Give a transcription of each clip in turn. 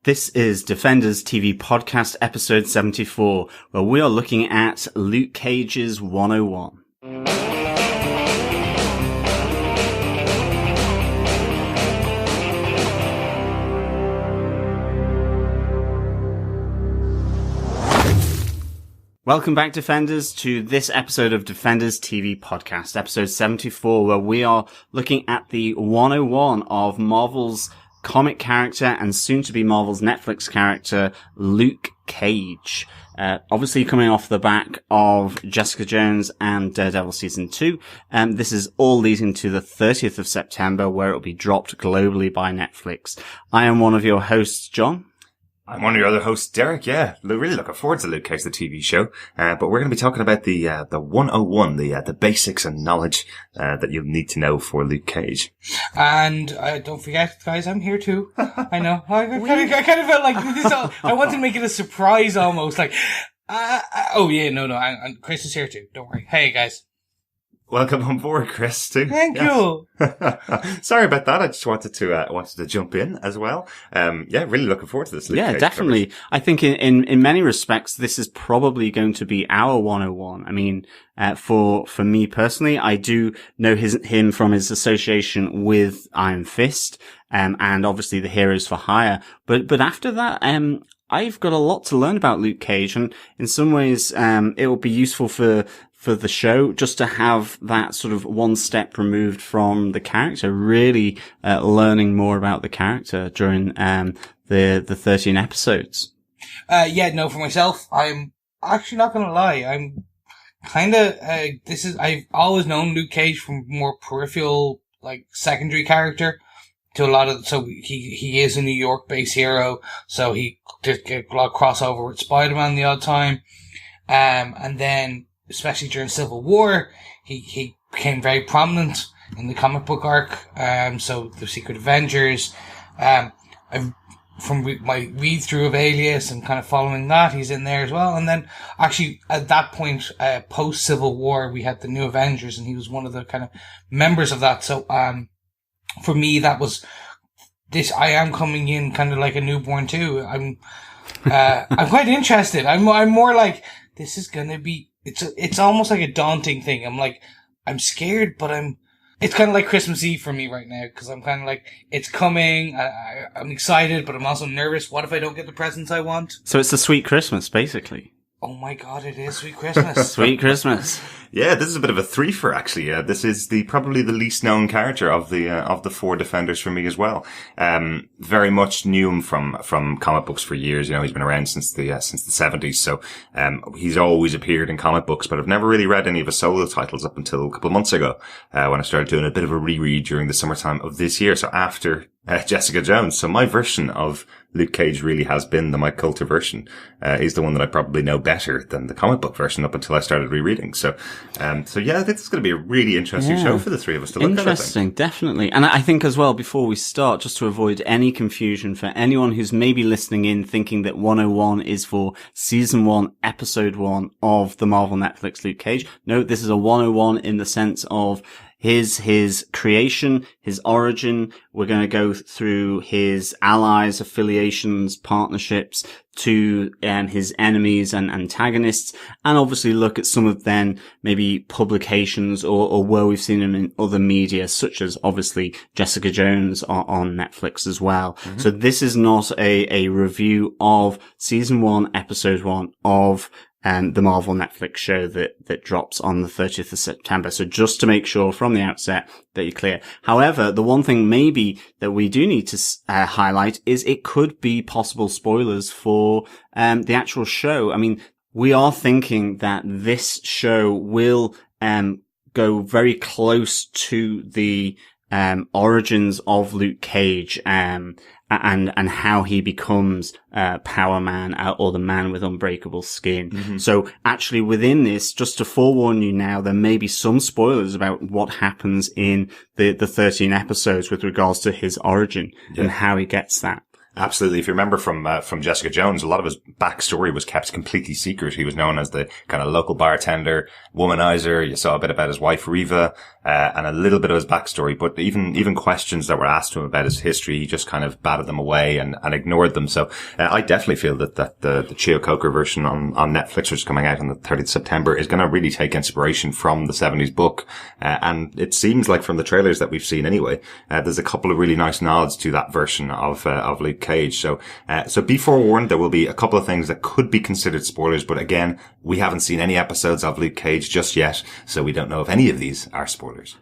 This is Defenders TV Podcast episode 74, where we are looking at Luke Cage's 101. Welcome back, Defenders, to this episode of Defenders TV Podcast, episode 74, where we are looking at the 101 of Marvel's comic character and soon to be Marvel's Netflix character, Luke Cage. Obviously coming off the back of Jessica Jones and Daredevil Season 2. This is all leading to the 30th of September, where it will be dropped globally by Netflix. I am one of your hosts, John. I'm one of your other hosts, Derek. Yeah, really looking forward to Luke Cage, the TV show. But we're going to be talking about the 101, the basics and knowledge, that you'll need to know for Luke Cage. And, don't forget, guys, I'm here too. I know. I kind of felt like this, I wanted to make it a surprise almost, like, and Chris is here too. Don't worry. Hey, guys. Welcome on board, Chris, too. Thank you. Sorry about that. I just wanted to jump in as well. Really looking forward to this. Luke Cage definitely. Coverage. I think in many respects, this is probably going to be our 101. I mean, for me personally, I do know him from his association with Iron Fist, and obviously the Heroes for Hire. But after that, I've got a lot to learn about Luke Cage, and in some ways, it will be useful for the show, just to have that sort of one step removed from the character, really learning more about the character during the 13 episodes. For myself, I'm actually not gonna lie, I'm kinda I've always known Luke Cage from more peripheral, like, secondary character to a lot of, so he is a New York based hero, so he did get a lot of crossover with Spider-Man the odd time, and then especially during Civil War, he became very prominent in the comic book arc. So the Secret Avengers, from my read through of Alias and kind of following that, he's in there as well. And then actually at that point, post Civil War, we had the New Avengers, and he was one of the kind of members of that. So, for me, that was this. I am coming in kind of like a newborn too. I'm quite interested. I'm more like, this is gonna be. It's almost like a daunting thing. I'm like, I'm scared, but it's kind of like Christmas Eve for me right now, because I'm kind of like, it's coming, I'm excited, but I'm also nervous. What if I don't get the presents I want? So it's a sweet Christmas, basically. Oh my God, it is Sweet Christmas. Sweet Christmas. Yeah, this is a bit of a threefer, actually. This is probably the least known character of the four Defenders for me as well. Very much knew him from comic books for years. You know, he's been around since the 70s. So, he's always appeared in comic books, but I've never really read any of his solo titles up until a couple of months ago, when I started doing a bit of a reread during the summertime of this year. So after Jessica Jones. So my version of Luke Cage really has been the Mike Coulter version. He's the one that I probably know better than the comic book version up until I started rereading. So I think it's going to be a really interesting show for the three of us to look at. Interesting, definitely. And I think as well, before we start, just to avoid any confusion for anyone who's maybe listening in thinking that 101 is for season 1, episode 1 of the Marvel Netflix Luke Cage. No, this is a 101 in the sense of his creation, his origin. We're going to go through his allies, affiliations, partnerships, to his enemies and antagonists, and obviously look at some of then maybe publications or where we've seen him in other media, such as obviously Jessica Jones on Netflix as well. Mm-hmm. So this is not a review of season 1, episode 1 of the Marvel Netflix show that drops on the 30th of September. So just to make sure from the outset that you're clear. However, the one thing maybe that we do need to highlight is it could be possible spoilers for the actual show. I mean, we are thinking that this show will go very close to the origins of Luke Cage, and how he becomes Power Man, or the Man with Unbreakable Skin. Mm-hmm. So actually within this, just to forewarn you now, there may be some spoilers about what happens in the 13 episodes with regards to his origin and how he gets that. Absolutely. If you remember from Jessica Jones, a lot of his backstory was kept completely secret. He was known as the kind of local bartender, womanizer. You saw a bit about his wife, Reva, and a little bit of his backstory. But even questions that were asked him about his history, he just kind of batted them away and ignored them. So, I definitely feel that the Cheo Coker version on Netflix, which is coming out on the 30th of September, is going to really take inspiration from the 70s book. And it seems like from the trailers that we've seen anyway, there's a couple of really nice nods to that version of Luke Cage. So be forewarned, there will be a couple of things that could be considered spoilers, but again, we haven't seen any episodes of Luke Cage just yet, so we don't know if any of these are spoilers.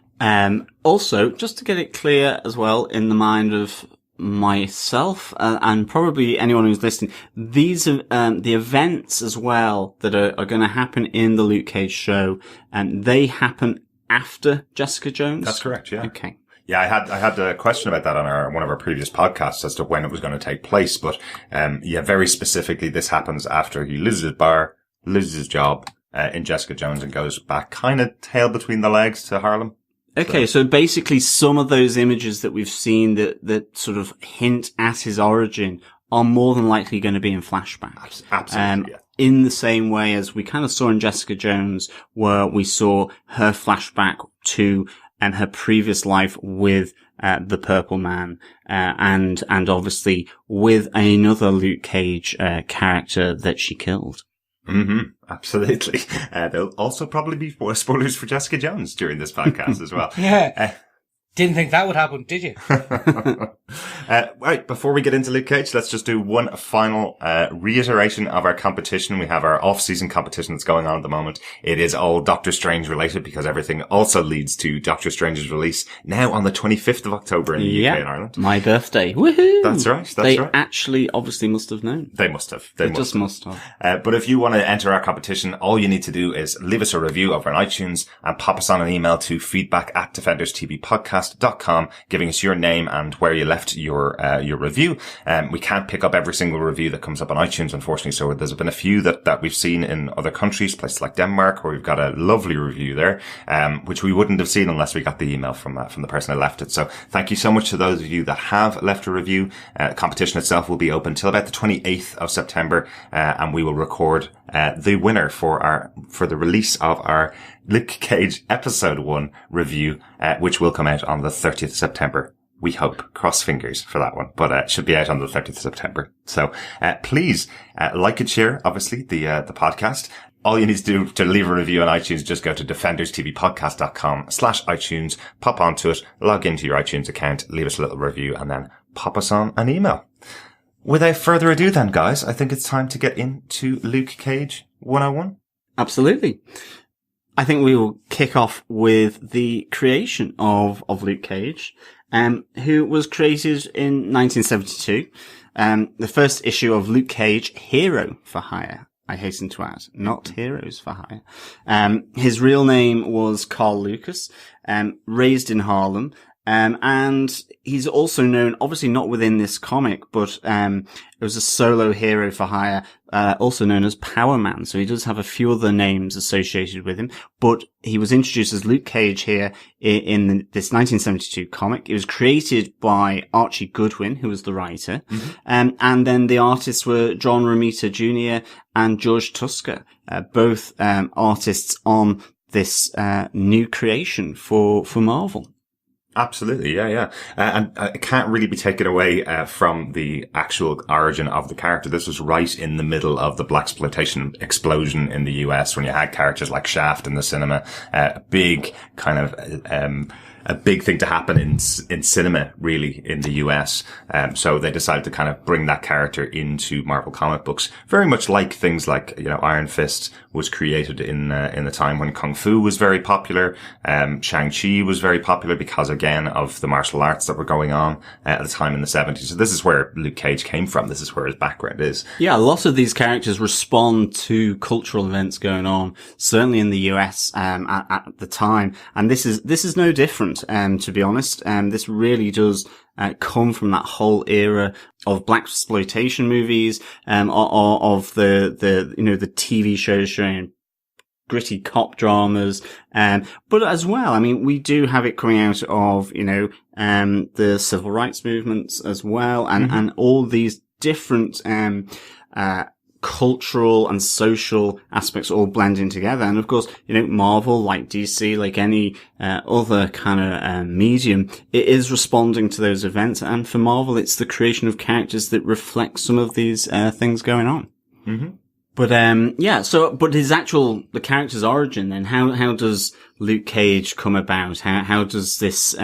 Also, just to get it clear as well in the mind of myself and probably anyone who's listening, these are the events as well that are going to happen in the Luke Cage show, and they happen after Jessica Jones. That's correct. Yeah. Okay. Yeah, I had a question about that on one of our previous podcasts as to when it was going to take place, but very specifically, this happens after he loses his bar, loses his job in Jessica Jones, and goes back kind of tail between the legs to Harlem. Okay, so basically some of those images that we've seen that sort of hint at his origin are more than likely going to be in flashback. Absolutely, yeah. In the same way as we kind of saw in Jessica Jones, where we saw her flashback to her previous life with the Purple Man, and obviously with another Luke Cage character that she killed. Mm-hmm. Absolutely. There'll also probably be spoilers for Jessica Jones during this podcast as well. Yeah. Didn't think that would happen, did you? Right, before we get into Luke Cage, let's just do one final reiteration of our competition. We have our off-season competition that's going on at the moment. It is all Doctor Strange related because everything also leads to Doctor Strange's release now on the 25th of October in the UK and Ireland. My birthday. Woohoo! That's right. They actually obviously must have known. They must have. They just must have. But if you want to enter our competition, all you need to do is leave us a review over on iTunes and pop us on an email to feedback@DefendersTVpodcast.com, giving us your name and where you left your review. We can't pick up every single review that comes up on iTunes, unfortunately. So there's been a few that we've seen in other countries, places like Denmark, where we've got a lovely review there, which we wouldn't have seen unless we got the email from the person who left it. So thank you so much to those of you that have left a review. The competition itself will be open till about the 28th of September, and we will record the winner for the release of our Luke Cage episode 1 review, which will come out on the 30th of September. We hope. Cross fingers for that one. But it should be out on the 30th of September. So please like and share, obviously, the podcast. All you need to do to leave a review on iTunes, just go to defenderstvpodcast.com/iTunes, pop onto it, log into your iTunes account, leave us a little review, and then pop us on an email. Without further ado then, guys, I think it's time to get into Luke Cage 101. Absolutely. I think we will kick off with the creation of Luke Cage, who was created in 1972. The first issue of Luke Cage, Hero for Hire, I hasten to add, not Heroes for Hire. His real name was Carl Lucas, raised in Harlem. And he's also known, obviously not within this comic, but it was a solo hero for hire, also known as Power Man. So he does have a few other names associated with him, but he was introduced as Luke Cage here in this 1972 comic. It was created by Archie Goodwin, who was the writer. Mm-hmm. And then the artists were John Romita Jr. and George Tusker, both artists on this new creation for Marvel. Absolutely, yeah. And it can't really be taken away from the actual origin of the character. This was right in the middle of the blaxploitation explosion in the US when you had characters like Shaft in the cinema. Big kind of a big thing to happen in cinema, really, in the US. So they decided to kind of bring that character into Marvel comic books. Very much like things like, Iron Fist was created in the time when Kung Fu was very popular. Shang-Chi was very popular because, again, of the martial arts that were going on at the time in the 70s. So this is where Luke Cage came from. This is where his background is. Yeah, a lot of these characters respond to cultural events going on, certainly in the US, at the time. And this is no different. To be honest, this really does come from that whole era of blaxploitation movies, of the TV shows showing gritty cop dramas. But as well, I mean, we do have it coming out of, the civil rights movements as well, and all these different, cultural and social aspects all blending together. And of course, Marvel, like DC, like any other kind of medium, it is responding to those events. And for Marvel, it's the creation of characters that reflect some of these things going on. Mm-hmm. But but the character's origin then, how does Luke Cage come about? How does this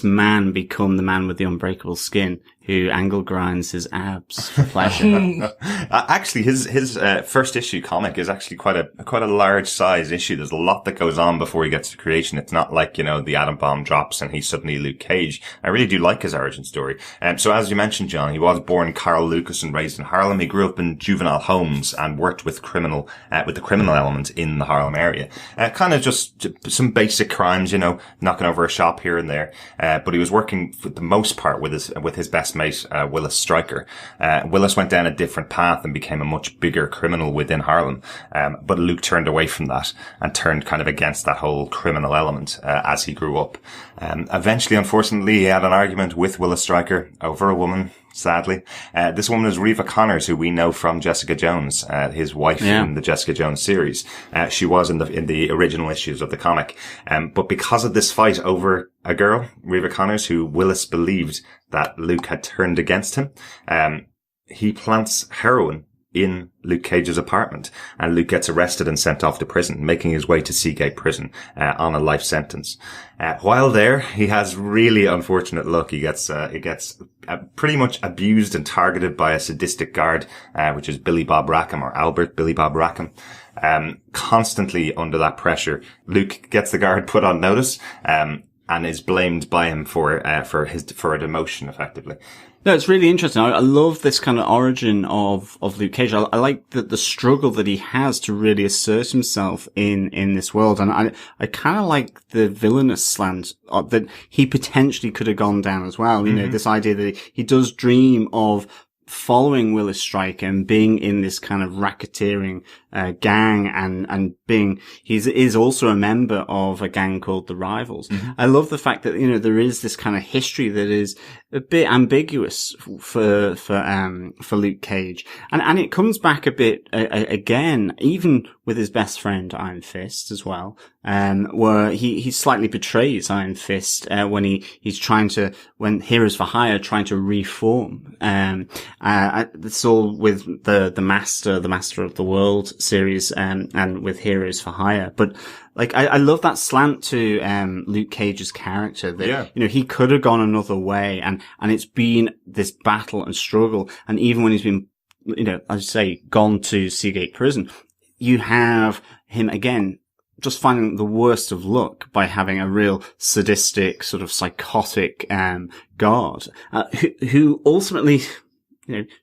man become the man with the unbreakable skin who angle grinds his abs for pleasure? Actually, his first issue comic is actually quite a large size issue. There's a lot that goes on before he gets to creation. It's not like, the atom bomb drops and he's suddenly Luke Cage. I really do like his origin story. So as you mentioned, John, he was born Carl Lucas and raised in Harlem. He grew up in juvenile homes and worked with the criminal element in the Harlem area. Kind of just some basic crimes, knocking over a shop here and there. But he was working for the most part with his best mate, Willis Stryker. Willis went down a different path and became a much bigger criminal within Harlem. But Luke turned away from that and turned kind of against that whole criminal element, as he grew up. Eventually, unfortunately, he had an argument with Willis Stryker over a woman. Sadly, this woman is Reva Connors, who we know from Jessica Jones, his wife in the Jessica Jones series. She was in the original issues of the comic. But because of this fight over a girl, Reva Connors, who Willis believed that Luke had turned against him, he plants heroin in Luke Cage's apartment, and Luke gets arrested and sent off to prison, making his way to Seagate Prison on a life sentence. While there, he has really unfortunate luck. He gets pretty much abused and targeted by a sadistic guard, which is Billy Bob Rackham, or Albert Billy Bob Rackham. Constantly under that pressure, Luke gets the guard put on notice, and is blamed by him for a demotion, effectively. No, it's really interesting. I love this kind of origin of Luke Cage. I like the struggle that he has to really assert himself in this world. And I kind of like the villainous slant that he potentially could have gone down as well. This idea that he does dream of following Willis Stryker and being in this kind of racketeering gang and he is also a member of a gang called the Rivals. I love the fact that there is this kind of history that is a bit ambiguous for Luke Cage, and it comes back a bit again, even with his best friend Iron Fist as well, where he slightly betrays Iron Fist when when Heroes for Hire trying to reform. It's all with the Master of the World series, and with Heroes for Hire. But I love that slant to Luke Cage's character that he could have gone another way, and it's been this battle and struggle. And even when he's been, as you say, gone to Seagate Prison, you have him again just finding the worst of luck by having a real sadistic, sort of psychotic guard who ultimately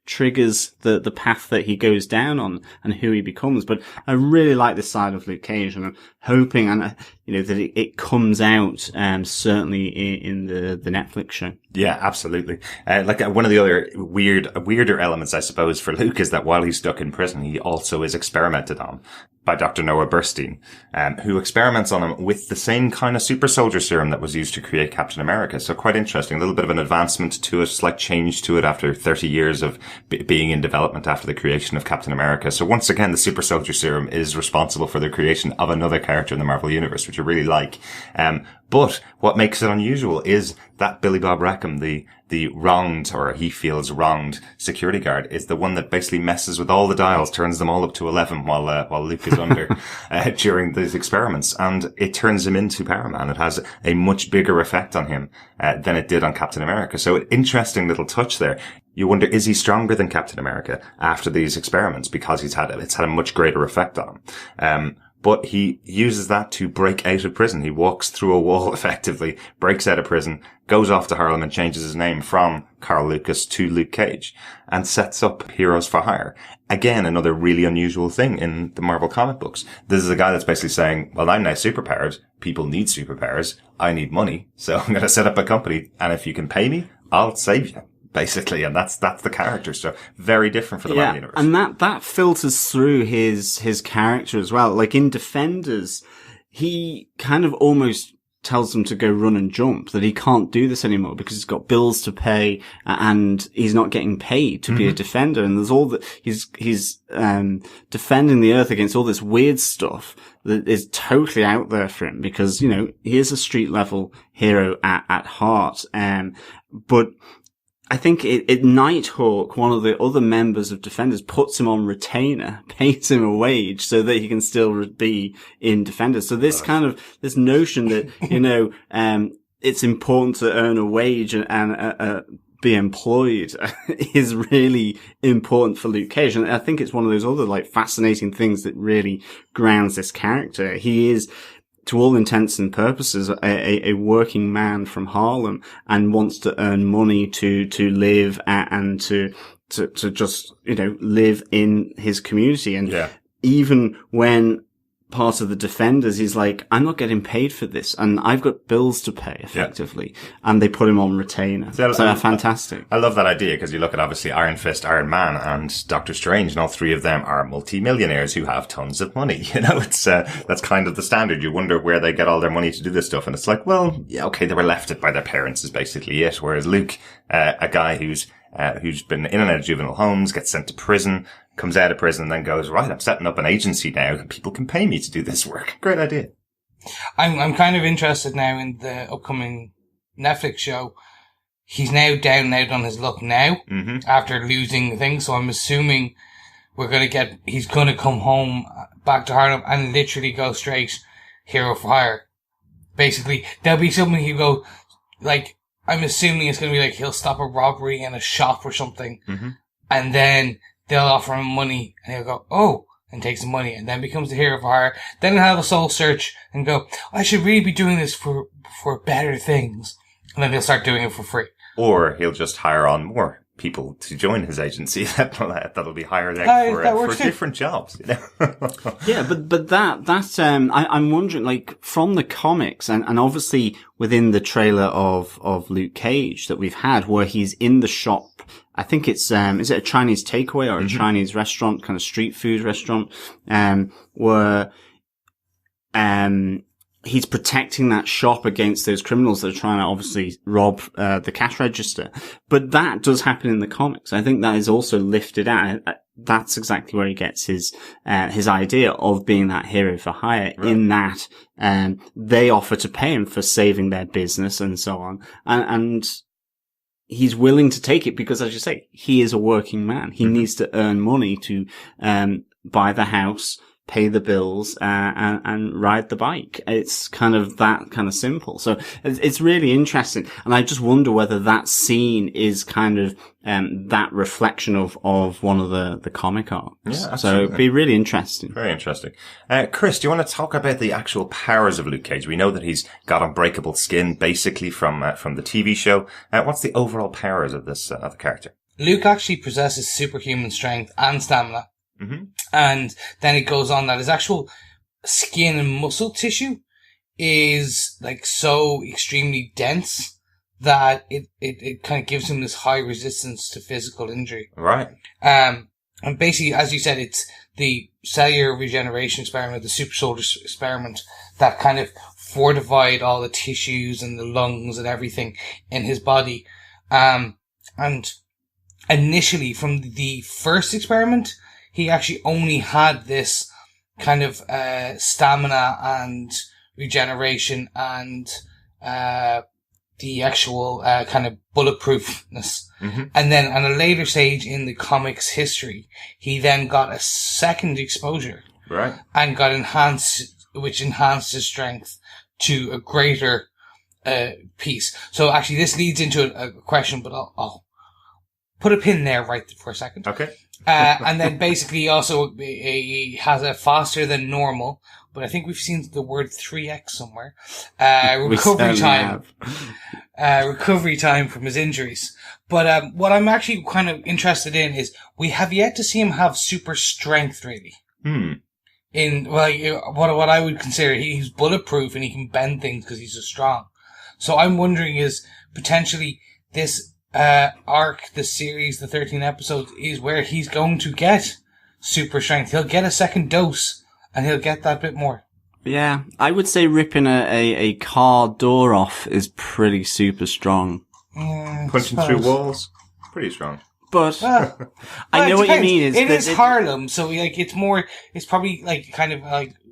triggers the path that he goes down on and who he becomes. But I really like this side of Luke Cage, and I'm hoping that it comes out certainly in the Netflix show. Yeah, absolutely. One of the other weirder elements, I suppose, for Luke is that while he's stuck in prison, he also is experimented on by Dr. Noah Burstein, who experiments on him with the same kind of super soldier serum that was used to create Captain America. So quite interesting. A little bit of an advancement to it, slight change to it after 30 years of being in development after the creation of Captain America. So once again, the super soldier serum is responsible for the creation of another character in the Marvel Universe, which I really like. But what makes it unusual is that Billy Bob Rackham, the wronged, or he feels wronged security guard, is the one that basically messes with all the dials, turns them all up to 11 while Luke is under, during these experiments. And it turns him into Power Man. It has a much bigger effect on him, than it did on Captain America. So an interesting little touch there. You wonder, is he stronger than Captain America after these experiments? Because it's had a much greater effect on him. But he uses that to break out of prison. He walks through a wall effectively, breaks out of prison, goes off to Harlem and changes his name from Carl Lucas to Luke Cage and sets up Heroes for Hire. Again, another really unusual thing in the Marvel comic books. This is a guy that's basically saying, well, I'm now superpowered. People need superpowers. I need money. So I'm going to set up a company. And if you can pay me, I'll save you. basically, and that's the character. So very different for the Marvel Universe. And that filters through his character as well. Like in Defenders, he kind of almost tells them to go run and jump, that he can't do this anymore because he's got bills to pay and he's not getting paid to be a defender. And there's all that he's defending the Earth against all this weird stuff that is totally out there for him because, you know, he is a street level hero at heart. But I think Nighthawk, one of the other members of Defenders, puts him on retainer, pays him a wage so that he can still be in Defenders. So this kind of, this notion that, you know, it's important to earn a wage and be employed is really important for Luke Cage. And I think it's one of those other, like, fascinating things that really grounds this character. He is, to all intents and purposes, a working man from Harlem and wants to earn money to live and to just, you know, live in his community. And even when part of the Defenders, he's like, I'm not getting paid for this and I've got bills to pay effectively. And they put him on retainer. So fantastic. I love that idea because you look at obviously Iron Fist, Iron Man and Doctor Strange, and all three of them are multi-millionaires who have tons of money. You know, it's, that's kind of the standard. You wonder where they get all their money to do this stuff. And it's like, well, yeah, okay, they were left it by their parents is basically it. Whereas Luke, a guy who's been in and out of juvenile homes, gets sent to prison, comes out of prison and then goes, right, I'm setting up an agency now. People can pay me to do this work. Great idea. I'm kind of interested now in the upcoming Netflix show. He's now down and out on his luck now after losing the thing. So I'm assuming he's going to come home back to Harlem and literally go straight hero for hire. Basically, there'll be something he'll go, like, I'm assuming it's going to be like he'll stop a robbery in a shop or something and then they'll offer him money and he'll go, oh, and takes the money and then becomes the hero for hire. Then he'll have a soul search and go, I should really be doing this for better things. And then he'll start doing it for free. Or he'll just hire on more people to join his agency that'll be hired out for different jobs, you know? Yeah, but I'm wondering, like, from the comics and obviously within the trailer of Luke Cage that we've had where he's in the shop, I think it's, is it a Chinese takeaway or a Chinese restaurant, kind of street food restaurant, where, he's protecting that shop against those criminals that are trying to obviously rob the cash register. But that does happen in the comics. I think that is also lifted out. That's exactly where he gets his idea of being that hero for hire, right. In that, they offer to pay him for saving their business and so on. And he's willing to take it because, as you say, he is a working man. He needs to earn money to, buy the house, pay the bills, and ride the bike. It's kind of that kind of simple. So it's really interesting. And I just wonder whether that scene is kind of, that reflection of one of the comic arcs. Yeah, absolutely. So it'd be really interesting. Very interesting. Chris, do you want to talk about the actual powers of Luke Cage? We know that he's got unbreakable skin, basically from the TV show. What's the overall powers of this, of the character? Luke actually possesses superhuman strength and stamina. And then it goes on that his actual skin and muscle tissue is like so extremely dense that it kind of gives him this high resistance to physical injury. Right. And basically, as you said, it's the cellular regeneration experiment, the super soldier experiment that kind of fortified all the tissues and the lungs and everything in his body. And initially from the first experiment, he actually only had this kind of stamina and regeneration and the actual kind of bulletproofness. And then at a later stage in the comics history, he then got a second exposure. Right. And got which enhanced his strength to a greater piece. So actually this leads into a question, but I'll put a pin there right for a second. Okay. And then basically he has a faster than normal, but I think we've seen the word 3x somewhere. Recovery time from his injuries. But, what I'm actually kind of interested in is we have yet to see him have super strength, really. In, what I would consider, he's bulletproof and he can bend things because he's so strong. So I'm wondering is potentially this, arc, the series, the 13 episodes, is where he's going to get super strength. He'll get a second dose, and he'll get that bit more. Yeah, I would say ripping a car door off is pretty super strong. Punching through walls, pretty strong. But I know what you mean. It is Harlem, so like it's probably like kind of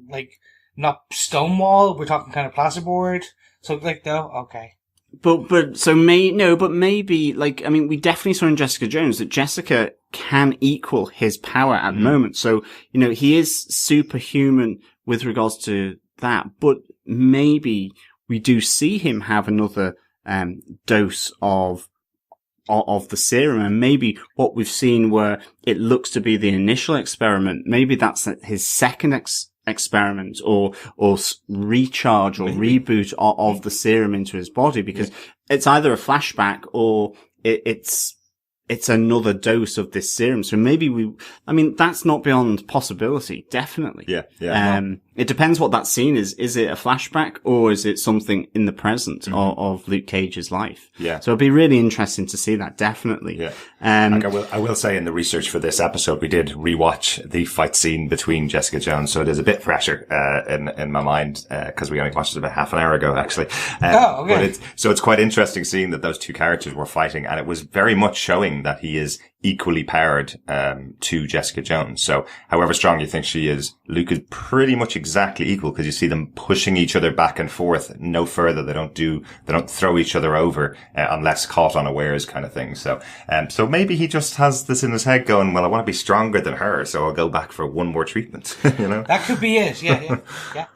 like not stone wall. We're talking kind of plasterboard. So like no, okay. But maybe like I mean, we definitely saw in Jessica Jones that Jessica can equal his power at the moment. So he is superhuman with regards to that. But maybe we do see him have another dose of the serum, and maybe what we've seen where it looks to be the initial experiment, maybe that's his second experiment or recharge or reboot of the serum into his body, because it's either a flashback or it's another dose of this serum. So maybe that's not beyond possibility. Definitely. Yeah. It depends what that scene is. Is it a flashback or is it something in the present of Luke Cage's life? Yeah. So it'd be really interesting to see that. Definitely. Yeah. I will say in the research for this episode, we did rewatch the fight scene between Jessica Jones. So it is a bit fresher, in my mind, cause we only watched it about half an hour ago, actually. Okay. But it's quite interesting seeing that those two characters were fighting, and it was very much showing that he is equally powered to Jessica Jones. So however strong you think she is, Luke is pretty much exactly equal, because you see them pushing each other back and forth no further. They don't throw each other over unless caught unawares, kind of thing. So maybe he just has this in his head going, well, I want to be stronger than her, so I'll go back for one more treatment. That could be it. Yeah.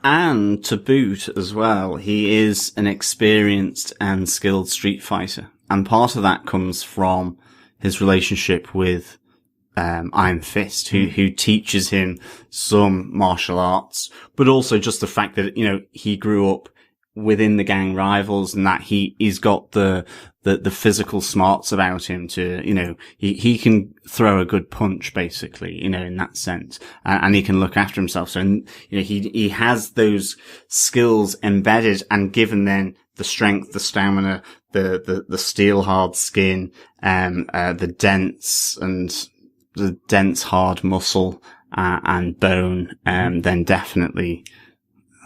And to boot as well, he is an experienced and skilled street fighter, and part of that comes from his relationship with Iron Fist, who teaches him some martial arts, but also just the fact that he grew up within the gang rivals, and that he's got the physical smarts about him to he can throw a good punch, basically, in that sense, and he can look after himself. So he has those skills embedded and given then the strength, the stamina, the steel hard skin, the dense hard muscle, and bone, then definitely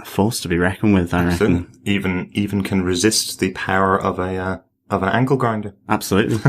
a force to be reckoned with, I reckon. Even can resist the power of an ankle grinder. Absolutely.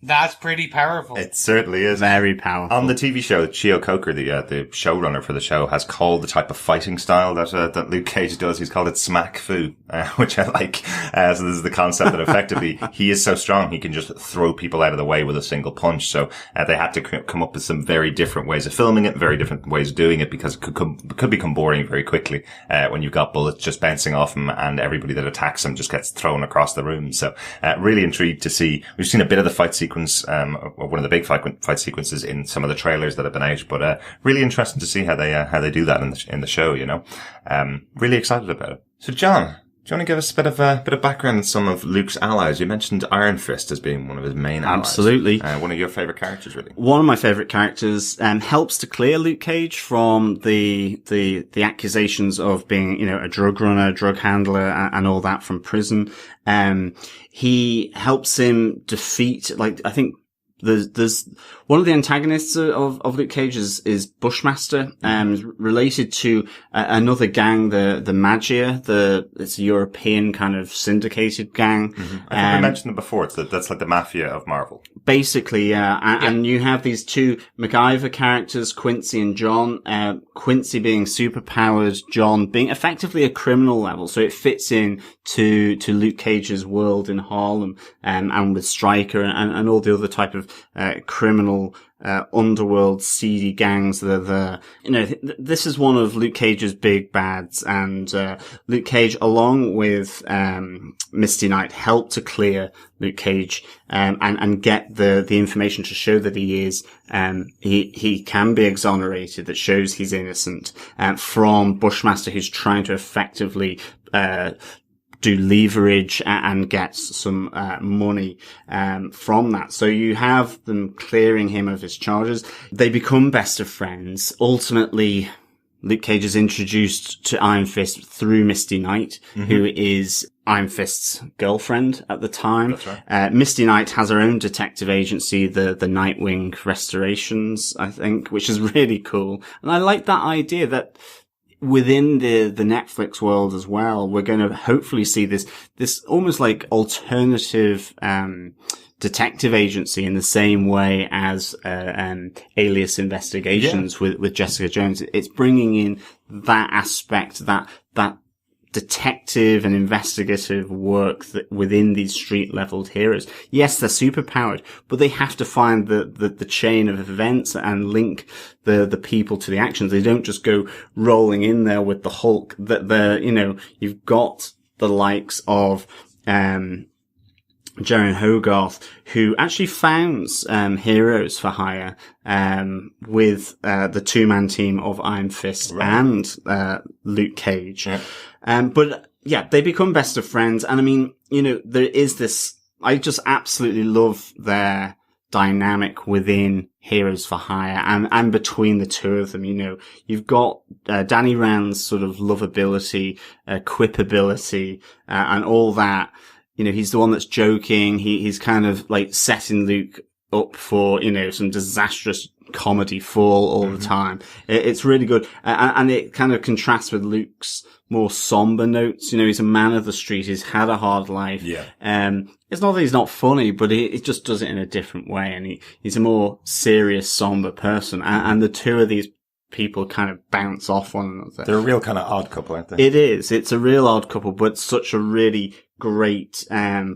That's pretty powerful. It certainly is. Very powerful. On the TV show, Chio Coker, the showrunner for the show, has called the type of fighting style that Luke Cage does, he's called it smack fu, which I like. So this is the concept that effectively he is so strong he can just throw people out of the way with a single punch. So they had to come up with some very different ways of filming it, very different ways of doing it, because it could become boring very quickly when you've got bullets just bouncing off him and everybody that attacks him just gets thrown across the room. So really intrigued to see. We've seen a bit of the fight sequence, or one of the big fight sequences in some of the trailers that have been out, but really interesting to see how they do that in the show. Really excited about it. So John, do you want to give us a bit of background on some of Luke's allies? You mentioned Iron Fist as being one of his main allies. Absolutely. One of your favourite characters, really. One of my favourite characters, helps to clear Luke Cage from the accusations of being, a drug runner, drug handler, and all that from prison. He helps him defeat, I think, there's one of the antagonists of Luke Cage is Bushmaster, related to another gang, the Magia. It's a European kind of syndicated gang. I think we mentioned it before. That's like the mafia of Marvel. Basically, yeah. And you have these two MacGyver characters, Quincy and John. Quincy being superpowered, John being effectively a criminal level. So it fits in to Luke Cage's world in Harlem, and with Stryker and all the other type of criminal underworld seedy gangs that are there. This is one of Luke Cage's big bads, and Luke Cage, along with Misty Knight, helped to clear Luke Cage and get the information to show that he can be exonerated, that shows he's innocent, from Bushmaster, who's trying to effectively do leverage and get some money from that. So you have them clearing him of his charges. They become best of friends. Ultimately, Luke Cage is introduced to Iron Fist through Misty Knight, who is Iron Fist's girlfriend at the time. That's right. Misty Knight has her own detective agency, the Nightwing Restorations, I think, which is really cool. And I like that idea that within the Netflix world as well, we're going to hopefully see this almost like alternative, detective agency in the same way as, Alias Investigations with Jessica Jones. It's bringing in that aspect, that detective and investigative work that within these street leveled heroes. Yes, they're super powered, but they have to find the chain of events and link the people to the actions. They don't just go rolling in there with the Hulk. That you've got the likes of, Jaren Hogarth, who actually founds Heroes for Hire with the two-man team of Iron Fist and Luke Cage. Yeah. But yeah, they become best of friends. And I mean, there is this, I just absolutely love their dynamic within Heroes for Hire and between the two of them. You've got Danny Rand's sort of lovability, quipability, and all that. He's the one that's joking. He's kind of like setting Luke up for, some disastrous comedy fall all the time. It's really good. And it kind of contrasts with Luke's more somber notes. He's a man of the street. He's had a hard life. Yeah. It's not that he's not funny, but he just does it in a different way. And he's a more serious, somber person. And the two of these people kind of bounce off one another. They're a real kind of odd couple, aren't they? It is. It's a real odd couple, but such a really great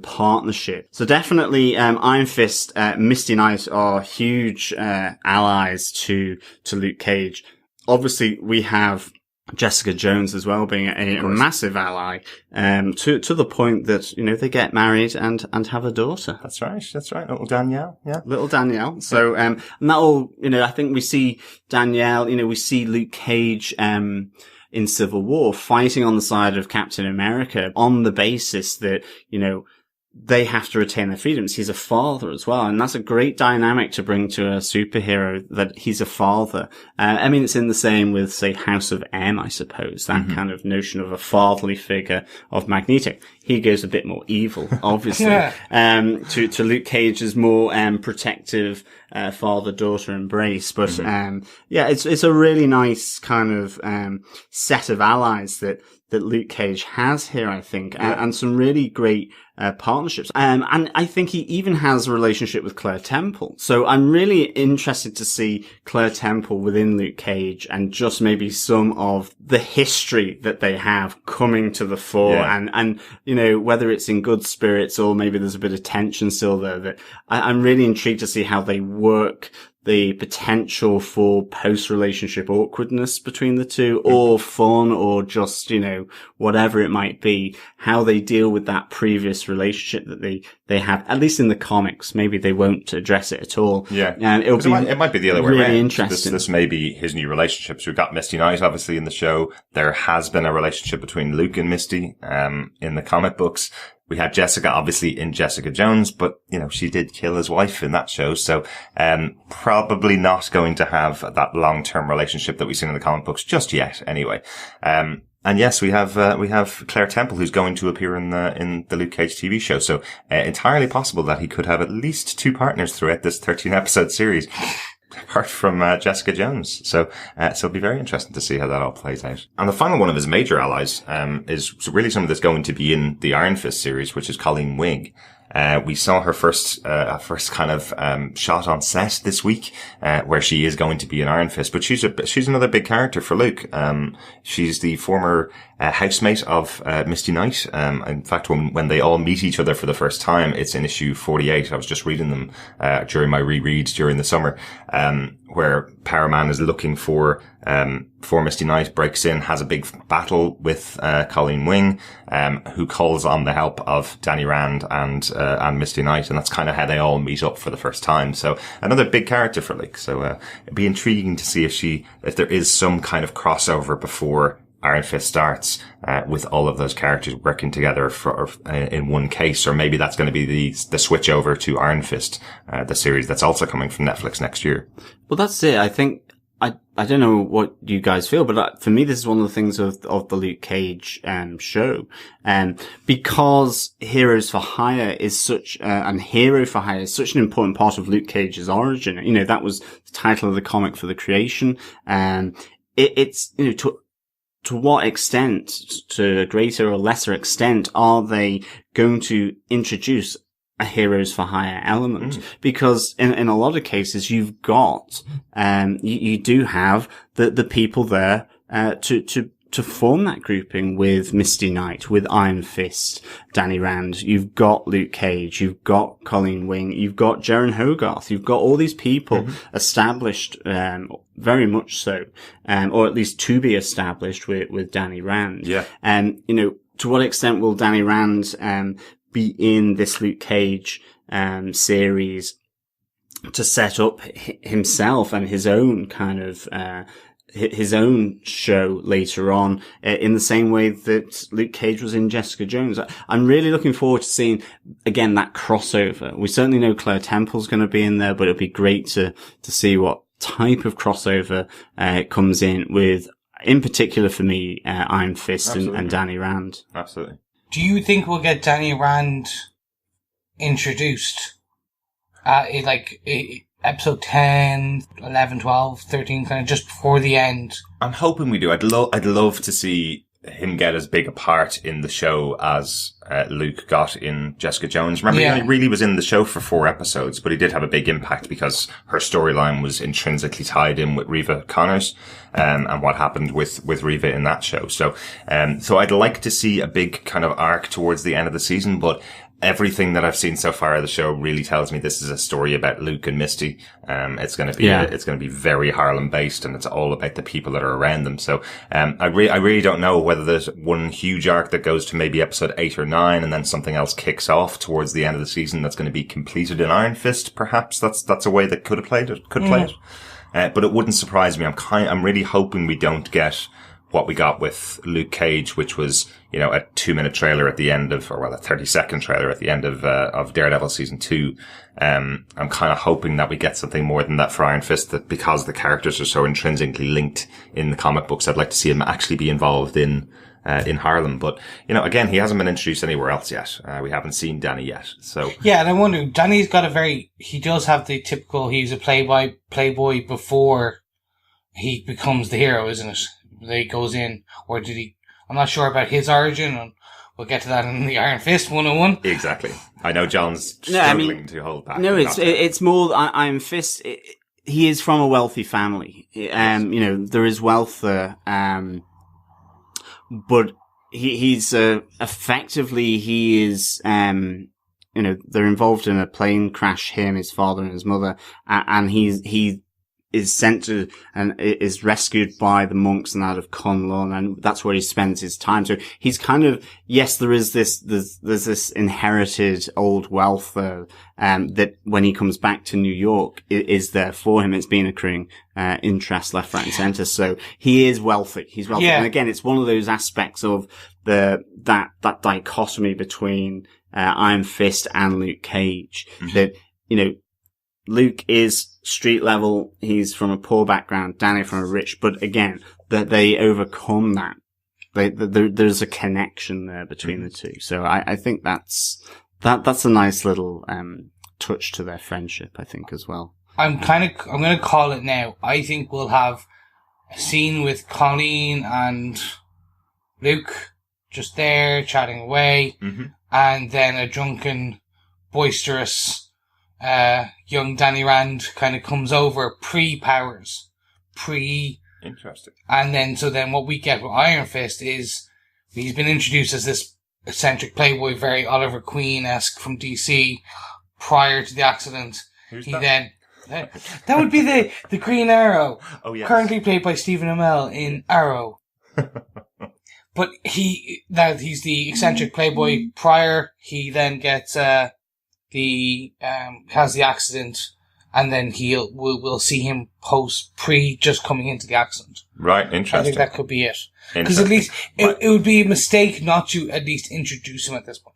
partnership. So definitely Iron Fist, Misty Knight are huge allies to Luke Cage. Obviously, we have Jessica Jones as well being a massive ally, to the point that, they get married and have a daughter. That's right. Little Danielle. Yeah. Little Danielle. So, and that'll, I think we see Danielle, we see Luke Cage, in Civil War fighting on the side of Captain America on the basis that, they have to retain their freedoms. He's a father as well. And that's a great dynamic to bring to a superhero, that he's a father. It's in the same with, say, House of M, I suppose, that kind of notion of a fatherly figure of Magneto. He goes a bit more evil, obviously. To Luke Cage's more, protective, father-daughter embrace. But, it's a really nice kind of, set of allies that Luke Cage has here, I think, and some really great partnerships. And I think he even has a relationship with Claire Temple. So I'm really interested to see Claire Temple within Luke Cage and just maybe some of the history that they have coming to the fore. Yeah. And whether it's in good spirits or maybe there's a bit of tension still there, that I'm really intrigued to see how they work the potential for post-relationship awkwardness between the two, or fun, or just, whatever it might be, how they deal with that previous relationship that they have, at least in the comics. Maybe they won't address it at all. Yeah. And it might be the other way around. Really interesting. This may be his new relationship. So we've got Misty Knight, obviously, in the show. There has been a relationship between Luke and Misty, in the comic books. We had Jessica, obviously, in Jessica Jones, but, she did kill his wife in that show. So, probably not going to have that long-term relationship that we've seen in the comic books just yet, anyway. And yes, we have Claire Temple, who's going to appear in the Luke Cage TV show. So, entirely possible that he could have at least two partners throughout this 13-episode series. Apart from Jessica Jones. So it'll be very interesting to see how that all plays out. And the final one of his major allies is really something that's going to be in the Iron Fist series, which is Colleen Wing. We saw her first kind of shot on set this week, where she is going to be an Iron Fist, but she's another big character for Luke. She's the former housemate of Misty Knight. In fact, when they all meet each other for the first time, it's in issue 48. I was just reading them during my rereads during the summer, where Power Man is looking for Misty Knight, breaks in, has a big battle with Colleen Wing, who calls on the help of Danny Rand and Misty Knight, and that's kind of how they all meet up for the first time. So another big character for Luke. So it'd be intriguing to see if there is some kind of crossover before Iron Fist starts, with all of those characters working together in one case, or maybe that's going to be the switch over to Iron Fist, the series that's also coming from Netflix next year. Well, that's it. I think I don't know what you guys feel, but for me, this is one of the things of the Luke Cage, show. Because Heroes for Hire is such, and Hero for Hire is such an important part of Luke Cage's origin. You know, that was the title of the comic for the creation. It's, you know, to what extent, to a greater or lesser extent, are they going to introduce a Heroes for Hire element? Because in a lot of cases, you've got, you do have the people there, to form that grouping with Misty Knight, with Iron Fist, Danny Rand. You've got Luke Cage, you've got Colleen Wing, you've got Jaren Hogarth, you've got all these people established, very much so, or at least to be established with Danny Rand. Yeah. You know, to what extent will Danny Rand, be in this Luke Cage, series to set up himself and his own kind of, his own show later on, in the same way that Luke Cage was in Jessica Jones. I'm really looking forward to seeing, again, that crossover. We certainly know Claire Temple's going to be in there, but it'll be great to see what type of crossover, comes in with, in particular for me, Iron Fist and Danny Rand. Absolutely. Do you think we'll get Danny Rand introduced in episode 10, 11, 12, 13, kind of just before the end? I'm hoping we do. I'd love to see him get as big a part in the show as Luke got in Jessica Jones. Remember, he only really was in the show for 4 episodes, but he did have a big impact because her storyline was intrinsically tied in with Reva Connors, and what happened with Reva in that show. So I'd like to see a big kind of arc towards the end of the season, but everything that I've seen so far of the show really tells me this is a story about Luke and Misty. It's going to be, it's going to be very Harlem based, and it's all about the people that are around them. So, I really don't know whether there's one huge arc that goes to maybe episode 8 or 9, and then something else kicks off towards the end of the season that's going to be completed in Iron Fist. Perhaps that's a way that could play it. But it wouldn't surprise me. I'm really hoping we don't get what we got with Luke Cage, which was, you know, a 2-minute trailer at the end of, or well, a 30-second trailer at the end of Daredevil season 2. I'm kind of hoping that we get something more than that for Iron Fist, that because the characters are so intrinsically linked in the comic books, I'd like to see him actually be involved in Harlem. But, you know, again, he hasn't been introduced anywhere else yet. We haven't seen Danny yet. So. Yeah, and I wonder, Danny's got he does have the typical, he's a playboy before he becomes the hero, isn't it? That he goes in, or did he? I'm not sure about his origin, and we'll get to that in the Iron Fist 101. Exactly. I know John's struggling to hold back. No, it's more Iron Fist. He is from a wealthy family. You know, there is wealth there. But he's effectively, he is, you know, they're involved in a plane crash, him, his father and his mother, and he is sent to and is rescued by the monks and out of Kunlun, and that's where he spends his time. So he's kind of, yes, there's this inherited old wealth there, that when he comes back to New York is there for him. It's been accruing, interest left, right and center. So he is wealthy. He's wealthy. Yeah. And again, it's one of those aspects of that dichotomy between, Iron Fist and Luke Cage, that, you know, Luke is street level. He's from a poor background. Danny from a rich, but again, that they overcome that. There's a connection there between the two. So I think that's a nice little, touch to their friendship, I think, as well. I'm going to call it now. I think we'll have a scene with Colleen and Luke just there chatting away, and then a drunken, boisterous, young Danny Rand kind of comes over pre-powers. Interesting. And then what we get with Iron Fist is he's been introduced as this eccentric playboy, very Oliver Queen-esque from DC prior to the accident. Who's he that? Then, that would be the Green Arrow. Oh, yes. Currently played by Stephen Amell in Arrow. But he's the eccentric playboy prior. He then gets, has the accident, and then we'll see him pre just coming into the accident. Right, interesting. I think that could be it. Because at least it would be a mistake not to at least introduce him at this point.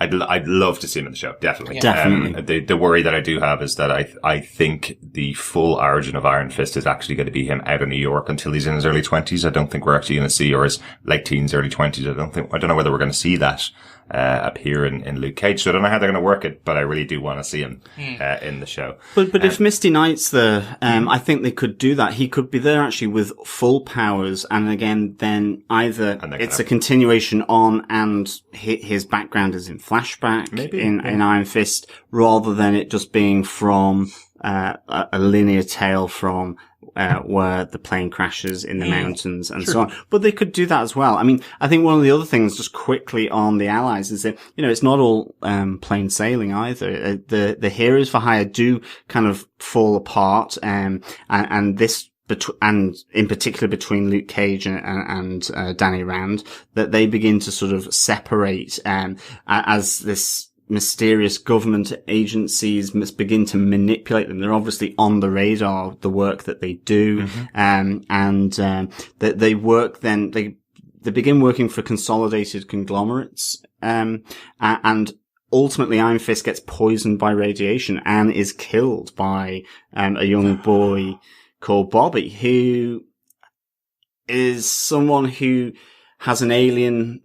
I'd love to see him in the show. Definitely. Yeah. Definitely. The worry that I do have is that I think the full origin of Iron Fist is actually going to be him out of New York until he's in his early 20s. I don't think we're actually going to see, or his late teens, early 20s. I don't know whether we're going to see that appear in Luke Cage. So I don't know how they're going to work it, but I really do want to see him in the show. But if Misty Knight's there, I think they could do that. He could be there actually with full powers, and again, then either it's a continuation on, and his background is in flashback in Iron Fist, rather than it just being from a linear tale from where the plane crashes in the mountains and so on. But they could do that as well. I mean, I think one of the other things just quickly on the Allies is that, it's not all plain sailing either. The Heroes for Hire do kind of fall apart, and this and in particular between Luke Cage and Danny Rand, that they begin to sort of separate as this mysterious government agencies must begin to manipulate them. They're obviously on the radar of the work that they do. That they work then, they begin working for consolidated conglomerates. And ultimately Iron Fist gets poisoned by radiation and is killed by, a young boy called Bobby, who is someone who has an alien,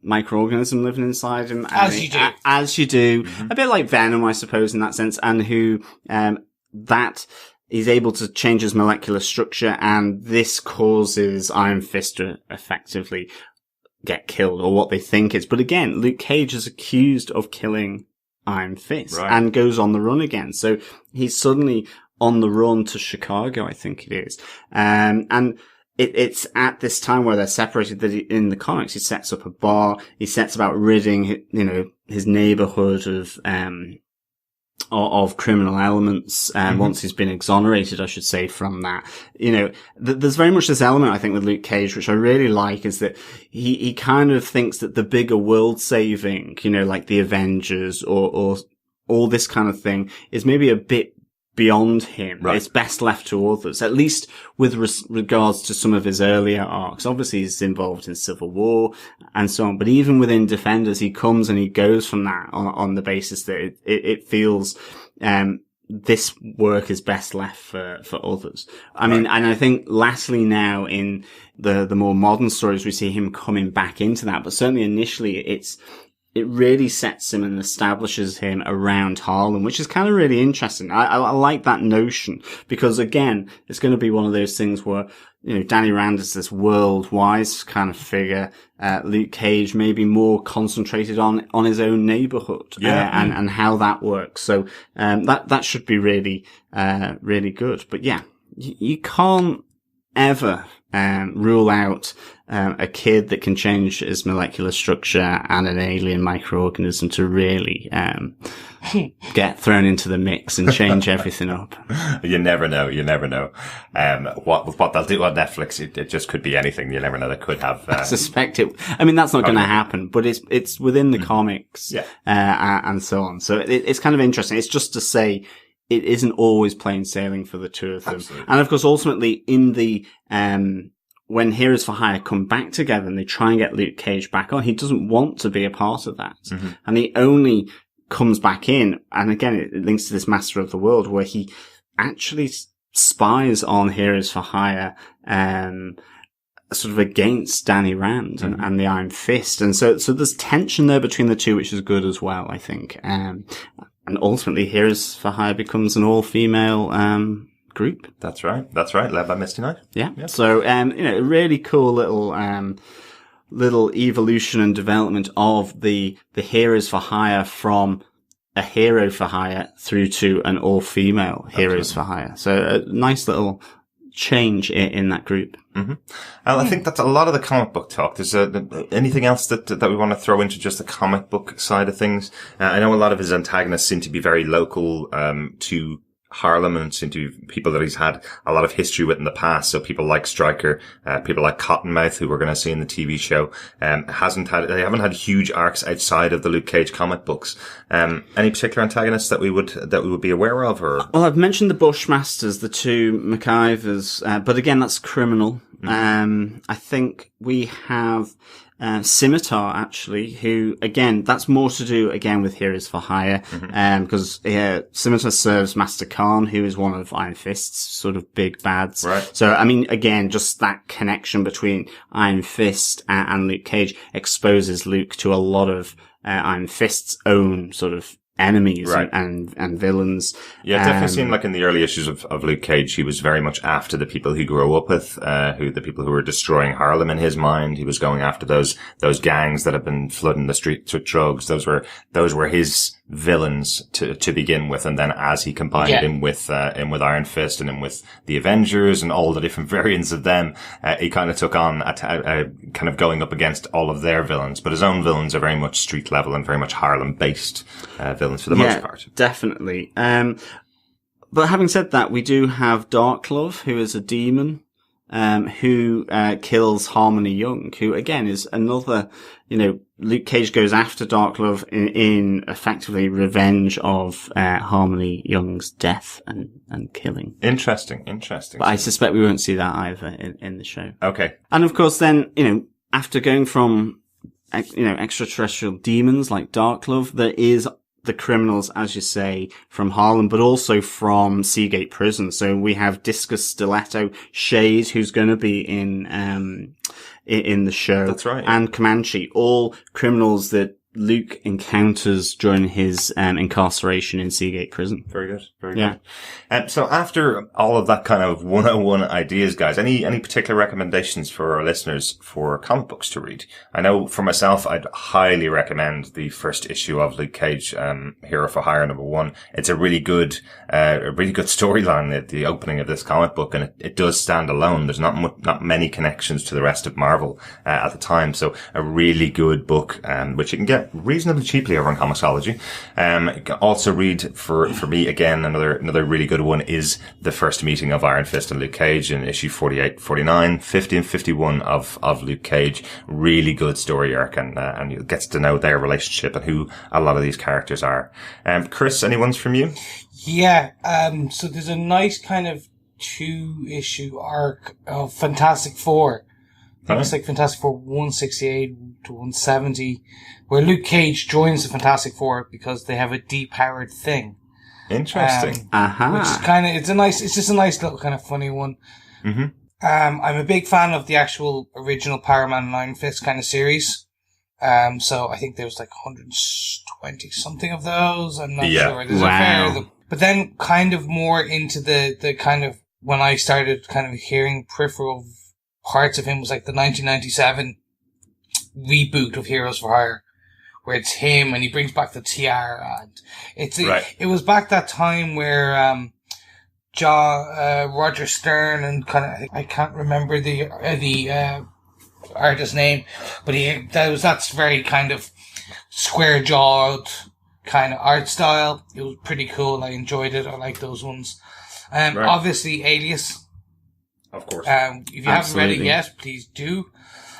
microorganism living inside him. As you do. A bit like Venom, I suppose, in that sense, and who, that is able to change his molecular structure, and this causes Iron Fist to effectively get killed, or what they think is. But again, Luke Cage is accused of killing Iron Fist and goes on the run again. So he's suddenly on the run to Chicago, I think it is. And it's at this time where they're separated that in the comics, he sets up a bar. He sets about ridding, his neighborhood of criminal elements, once he's been exonerated, I should say, from that. There's very much this element, I think, with Luke Cage, which I really like, is that he kind of thinks that the bigger world saving, like the Avengers or all this kind of thing is maybe a bit beyond him. Right. It's best left to others, at least with regards to some of his earlier arcs. Obviously, he's involved in Civil War and so on, but even within Defenders, he comes and he goes from that on the basis that it feels, this work is best left for others. I mean, and I think lastly now in the more modern stories, we see him coming back into that, but certainly initially it really sets him and establishes him around Harlem, which is kind of really interesting. I like that notion, because again, it's going to be one of those things where, Danny Rand is this world-wide kind of figure. Luke Cage may be more concentrated on his own neighborhood, and how that works. So, that should be really, really good. But yeah, you can't ever, rule out, a kid that can change his molecular structure and an alien microorganism to really, get thrown into the mix and change everything up. You never know. What they'll do on Netflix, it just could be anything. You never know. They could have, I suspect it. I mean, that's not going to happen, but it's within the comics, and so on. So it's kind of interesting. It's just to say, it isn't always plain sailing for the two of them. Absolutely. And of course, ultimately in the, when Heroes for Hire come back together and they try and get Luke Cage back on, he doesn't want to be a part of that. And he only comes back in. And again, it links to this Master of the World where he actually spies on Heroes for Hire, sort of against Danny Rand and the Iron Fist. And so there's tension there between the two, which is good as well, I think. And ultimately, Heroes for Hire becomes an all-female group. That's right. Led by Misty Knight. Yeah. Yep. So, a really cool little evolution and development of the Heroes for Hire from a hero for hire through to an all-female Heroes for Hire. So, a nice little change in that group. And I think that's a lot of the comic book talk. There's anything else that we want to throw into just the comic book side of things? I know a lot of his antagonists seem to be very local to Harlem and seem to be people that he's had a lot of history with in the past. So people like Stryker, people like Cottonmouth, who we're going to see in the TV show, they haven't had huge arcs outside of the Luke Cage comic books. Any particular antagonists that we would be aware of, or? Well, I've mentioned the Bushmasters, the two MacIvors, but again, that's criminal. I think we have Scimitar, actually, who, again, that's more to do, again, with Heroes for Hire, because Scimitar serves Master Khan, who is one of Iron Fist's sort of big bads. Right. So, I mean, again, just that connection between Iron Fist and Luke Cage exposes Luke to a lot of Iron Fist's own sort of enemies and villains. Yeah, definitely seemed like in the early issues of Luke Cage, he was very much after the people he grew up with, the people who were destroying Harlem in his mind. He was going after those gangs that had been flooding the streets with drugs. Those were his villains to begin with. And then as he combined him with Iron Fist and him with the Avengers and all the different variants of them, he kind of took on kind of going up against all of their villains. But his own villains are very much street level and very much Harlem based, villains for the most part. Definitely. But having said that, we do have Darklove, who is a demon, who kills Harmony Young, who again is another, Luke Cage goes after Darklove in effectively revenge of Harmony Young's death and killing. Interesting. But I suspect we won't see that either in the show. Okay. And of course then, after going from, extraterrestrial demons like Darklove, there is the criminals, as you say, from Harlem, but also from Seagate Prison. So we have Discus Stiletto, Shade, who's going to be in the show. That's right. And Comanche, all criminals that Luke encounters during his incarceration in Seagate Prison. Very good. Very good. So after all of that kind of 101 ideas, guys, any particular recommendations for our listeners for comic books to read? I know for myself, I'd highly recommend the first issue of Luke Cage, Hero for Hire #1. It's a really good storyline at the opening of this comic book, and it does stand alone. There's not many connections to the rest of Marvel at the time. So a really good book, which you can get reasonably cheaply over on Comixology. You can also read for me again, another really good one is the first meeting of Iron Fist and Luke Cage in issue 48, 49, 50 and 51 of Luke Cage. Really good story arc and you get to know their relationship and who a lot of these characters are. Chris, any ones from you? Yeah, so there's a nice kind of 2-issue arc of Fantastic Four. I think it's like Fantastic Four 168 to 170, where Luke Cage joins the Fantastic Four because they have a depowered thing. Interesting. Which is it's just a nice little kind of funny one. Mm-hmm. I'm a big fan of the actual original Power Man and Iron Fist kind of series. So I think there was like 120 something of those. I'm not sure. There's a fair of them. But then kind of more into the kind of, when I started kind of hearing peripheral parts of him, was like the 1997 reboot of Heroes for Hire, where it's him and he brings back the tiara, and it was back that time where Roger Stern and I can't remember the artist's name, but that's very kind of square jawed kind of art style. It was pretty cool. I enjoyed it. I like those ones. Obviously Alias. Of course. If you haven't read it yet, please do.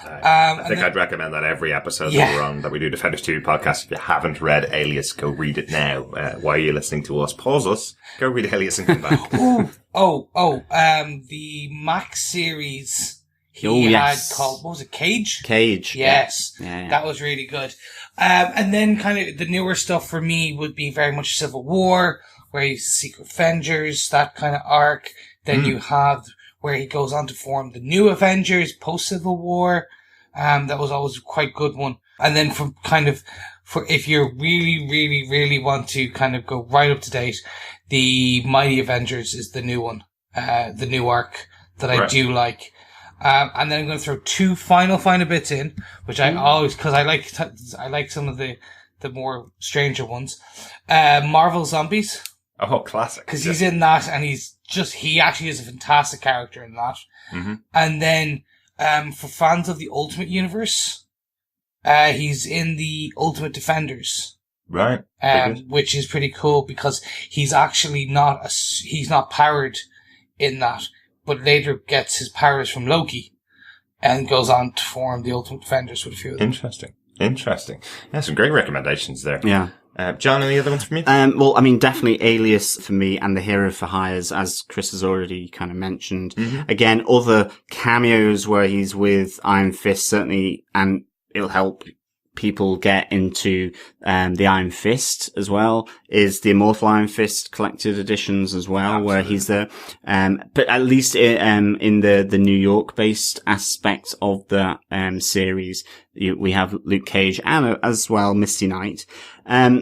I think I'd recommend that every episode that we do Defenders 2 podcast. If you haven't read Alias, go read it now. Why are you listening to us? Pause us. Go read Alias and come back. The Max series had called, what was it, Cage? Cage. Yes. Yeah. That was really good. And then kind of the newer stuff for me would be very much Civil War, where he's Secret Avengers, that kind of arc. Then you have where he goes on to form the New Avengers post-Civil War. That was always a quite good one. And then for if you really, really, really want to kind of go right up to date, the Mighty Avengers is the new one, the new arc that I do like. And then I'm going to throw 2 final bits in, which I always, cause I like some of the more stranger ones. Marvel Zombies. Oh, classic. Cause he's in that, and he actually is a fantastic character in that. Mm-hmm. And then, for fans of the Ultimate Universe, he's in the Ultimate Defenders. Right. Which is pretty cool because he's actually he's not powered in that, but later gets his powers from Loki and goes on to form the Ultimate Defenders with a few of them. Interesting. Yeah, some great recommendations there. Yeah. John, any other ones from you? Well, I mean, definitely Alias for me and The Hero for Hires, as Chris has already kind of mentioned. Again, other cameos where he's with Iron Fist, certainly, and it'll help people get into the Iron Fist as well, is the Immortal Iron Fist collected editions as well. Absolutely. Where he's there. But at least in the New York based aspect of the series, we have Luke Cage and as well Misty Knight.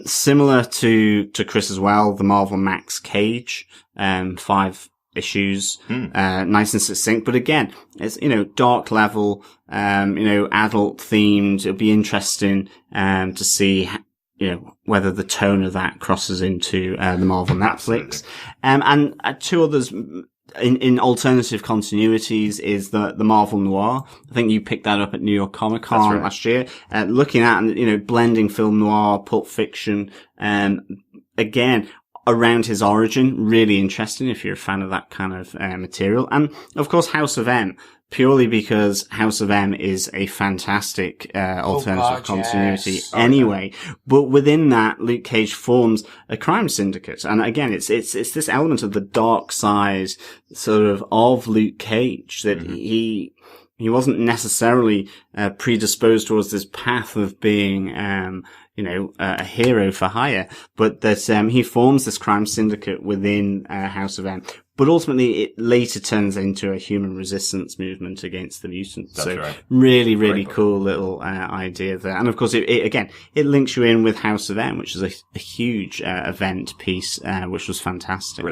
Similar to Chris as well, the Marvel Max Cage, 5 issues, nice and succinct. But again, it's, dark level, adult themed. It'll be interesting, to see, whether the tone of that crosses into, the Marvel Netflix. And two others in alternative continuities is the Marvel Noir. I think you picked that up at New York Comic Con last year. Looking at, blending film noir, Pulp Fiction, again, around his origin, really interesting if you're a fan of that kind of material. And of course, House of M, purely because House of M is a fantastic alternative continuity anyway. But within that, Luke Cage forms a crime syndicate. And again, it's this element of the dark side sort of Luke Cage that he wasn't necessarily predisposed towards this path of being a hero for hire, but that he forms this crime syndicate within House of M. But ultimately, it later turns into a human resistance movement against the mutants. That's so right. really cool little idea there. And of course, it links you in with House of M, which is a huge event piece, which was fantastic.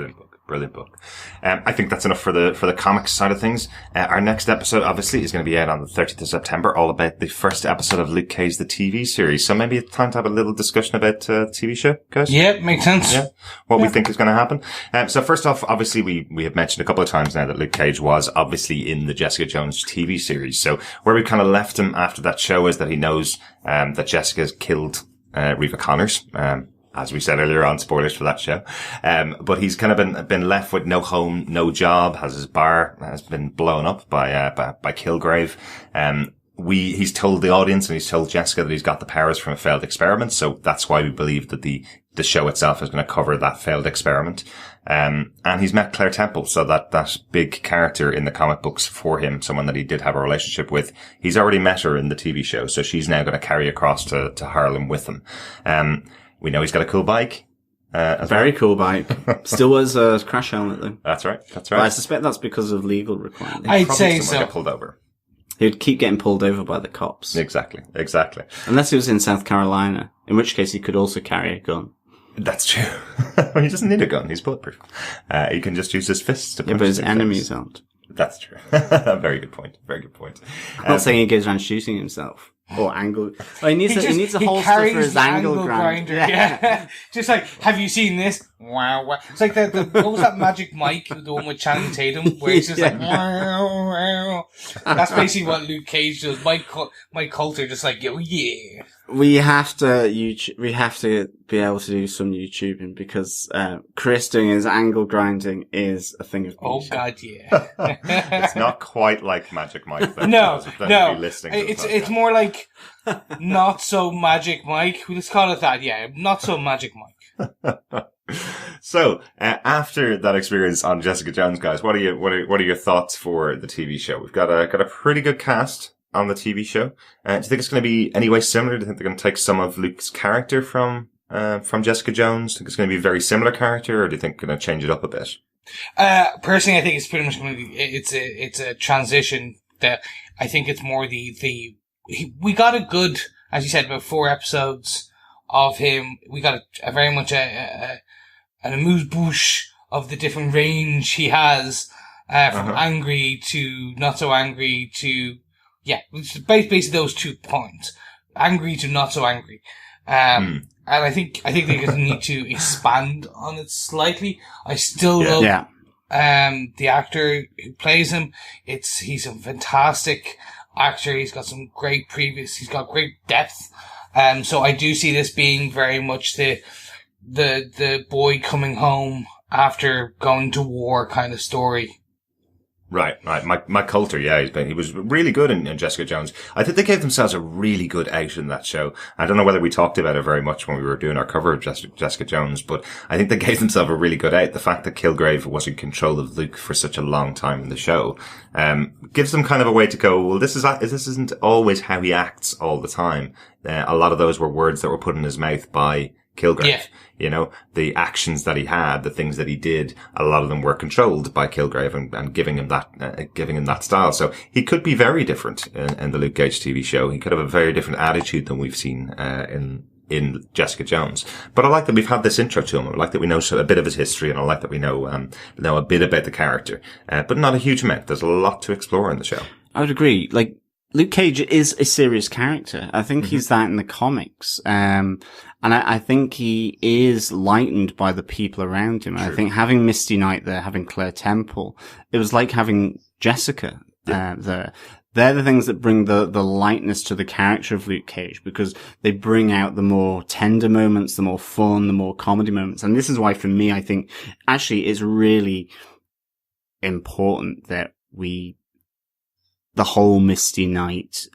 Brilliant book. I think that's enough for the comics side of things. Our next episode, obviously, is going to be out on the 30th of September, all about the first episode of Luke Cage, the TV series. So maybe it's time to have a little discussion about the TV show, guys? Yeah, makes sense. Yeah. What we think is going to happen. So first off, obviously, we have mentioned a couple of times now that Luke Cage was obviously in the Jessica Jones TV series. So where we kind of left him after that show is that he knows, that Jessica's killed, Reva Connors. As we said earlier on, spoilers for that show. But he's kind of been left with no home, no job, his bar has been blown up by Kilgrave. He's told the audience and he's told Jessica that he's got the powers from a failed experiment. So that's why we believe that the show itself is going to cover that failed experiment. And he's met Claire Temple. So that big character in the comic books for him, someone that he did have a relationship with, he's already met her in the TV show. So she's now going to carry across to Harlem with him. We know he's got a cool bike. Very cool bike. Still wears a crash helmet though. That's right. But I suspect that's because of legal requirements. I'd say so. Get pulled over. He would keep getting pulled over by the cops. Exactly. Unless he was in South Carolina, in which case he could also carry a gun. That's true. He doesn't need a gun. He's bulletproof. He can just use his fists to punch. Yeah, but his enemies aren't. That's true. Very good point. I'm not saying he goes around shooting himself. Or angle. Oh, he needs a holster for his angle grinder. Yeah. Just like, have you seen this? Wow, wow. It's like the what was that Magic Mike, the one with Channing Tatum, where he's just like, wow, wow. That's basically what Luke Cage does. Mike Coulter just like, yo, yeah. We have to be able to do some YouTubing because Chris doing his angle grinding is a thing of beauty. Oh God, yeah. It's not quite like Magic Mike. Though, no. It's more like not so Magic Mike. Let's call it that. Yeah, not so Magic Mike. So after that experience on Jessica Jones, guys, what are your thoughts for the TV show? We've got a pretty good cast on the TV show. Do you think it's going to be any way similar? Do you think they're going to take some of Luke's character from Jessica Jones? Do you think it's going to be a very similar character, or do you think they're going to change it up a bit? Personally, I think it's pretty much going to be, it's a transition that I think it's more we got a good, as you said, about 4 episodes of him. We got a very much an amuse-bouche of the different range he has, from angry to not so angry to, yeah, basically those 2 points. Angry to not so angry. And I think they're going to need to expand on it slightly. I still love, the actor who plays him. He's a fantastic actor. He's got some great he's got great depth. So I do see this being very much the boy coming home after going to war kind of story. Right. Mike Coulter, yeah, he was really good in Jessica Jones. I think they gave themselves a really good out in that show. I don't know whether we talked about it very much when we were doing our cover of Jessica Jones, but I think they gave themselves a really good out. The fact that Kilgrave was in control of Luke for such a long time in the show, gives them kind of a way to go, well, this isn't always how he acts all the time. A lot of those were words that were put in his mouth by Kilgrave. Yeah. You know, the actions that he had, the things that he did, a lot of them were controlled by Kilgrave and giving him that style. So he could be very different in the Luke Cage TV show. He could have a very different attitude than we've seen, in Jessica Jones. But I like that we've had this intro to him. I like that we know a bit of his history, and I like that we know a bit about the character. But not a huge amount. There's a lot to explore in the show. I would agree. Like, Luke Cage is a serious character. I think he's that in the comics. And I think he is lightened by the people around him. True. I think having Misty Knight there, having Claire Temple, it was like having Jessica there. They're the things that bring the lightness to the character of Luke Cage, because they bring out the more tender moments, the more fun, the more comedy moments. And this is why, for me, I think actually it's really important that the whole Misty Knight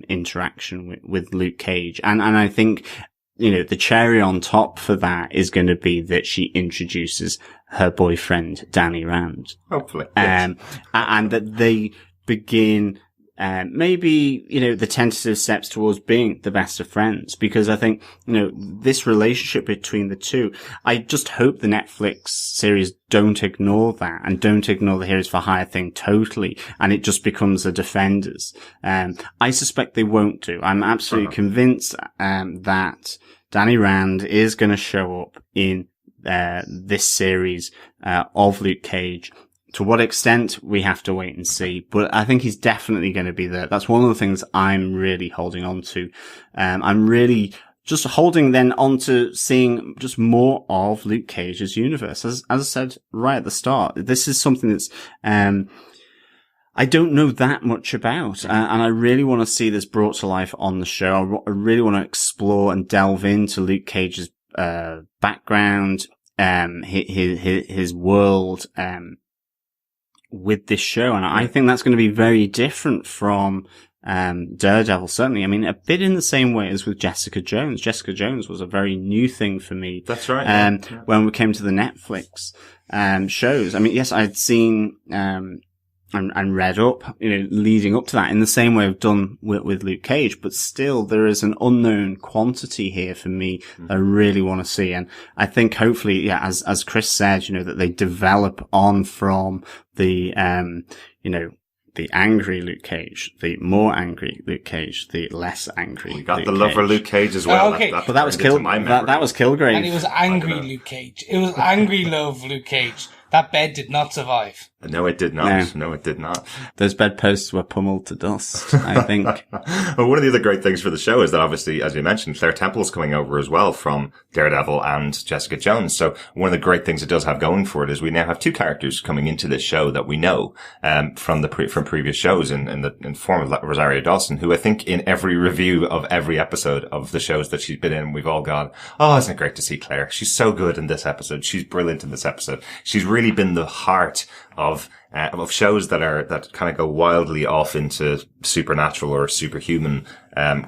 interaction with Luke Cage. And I think, you know, the cherry on top for that is going to be that she introduces her boyfriend, Danny Rand. Hopefully. Yes. And that they begin maybe, you know, the tentative steps towards being the best of friends, because I think, you know, this relationship between the two, I just hope the Netflix series don't ignore that and don't ignore the Heroes for Hire thing totally, and it just becomes the Defenders. I suspect they won't do. I'm absolutely convinced that Danny Rand is going to show up in this series of Luke Cage. To what extent, we have to wait and see, but I think he's definitely going to be there. That's one of the things I'm really holding on to. I'm really just holding then on to seeing just more of Luke Cage's universe. As I said right at the start, this is something that's, I don't know that much about, and I really want to see this brought to life on the show. I really want to explore and delve into Luke Cage's, background, his world, with this show. And I think that's going to be very different from, Daredevil, certainly. I mean, a bit in the same way as with Jessica Jones. Jessica Jones was a very new thing for me. That's right. When we came to the Netflix, shows. I mean, yes, I'd seen, and read up, you know, leading up to that in the same way I've done with Luke Cage, but still there is an unknown quantity here for me that I really want to see. And I think hopefully, yeah, as Chris said, you know, that they develop on from the, you know, the angry Luke Cage, the more angry Luke Cage, the less angry. We got Luke the lover Cage. Luke Cage as well. Okay. But that was Kilgrave. And it was angry Luke Cage. It was angry love Luke Cage. That bed did not survive. No, it did not. No, it did not. Those bedposts were pummeled to dust, I think. Well, one of the other great things for the show is that obviously, as you mentioned, Claire Temple's coming over as well from Daredevil and Jessica Jones. So one of the great things it does have going for it is we now have two characters coming into this show that we know, from previous shows in form of Rosario Dawson, who I think in every review of every episode of the shows that she's been in, we've all gone, oh, isn't it great to see Claire? She's so good in this episode. She's brilliant in this episode. She's really been the heart of shows that kind of go wildly off into supernatural or superhuman,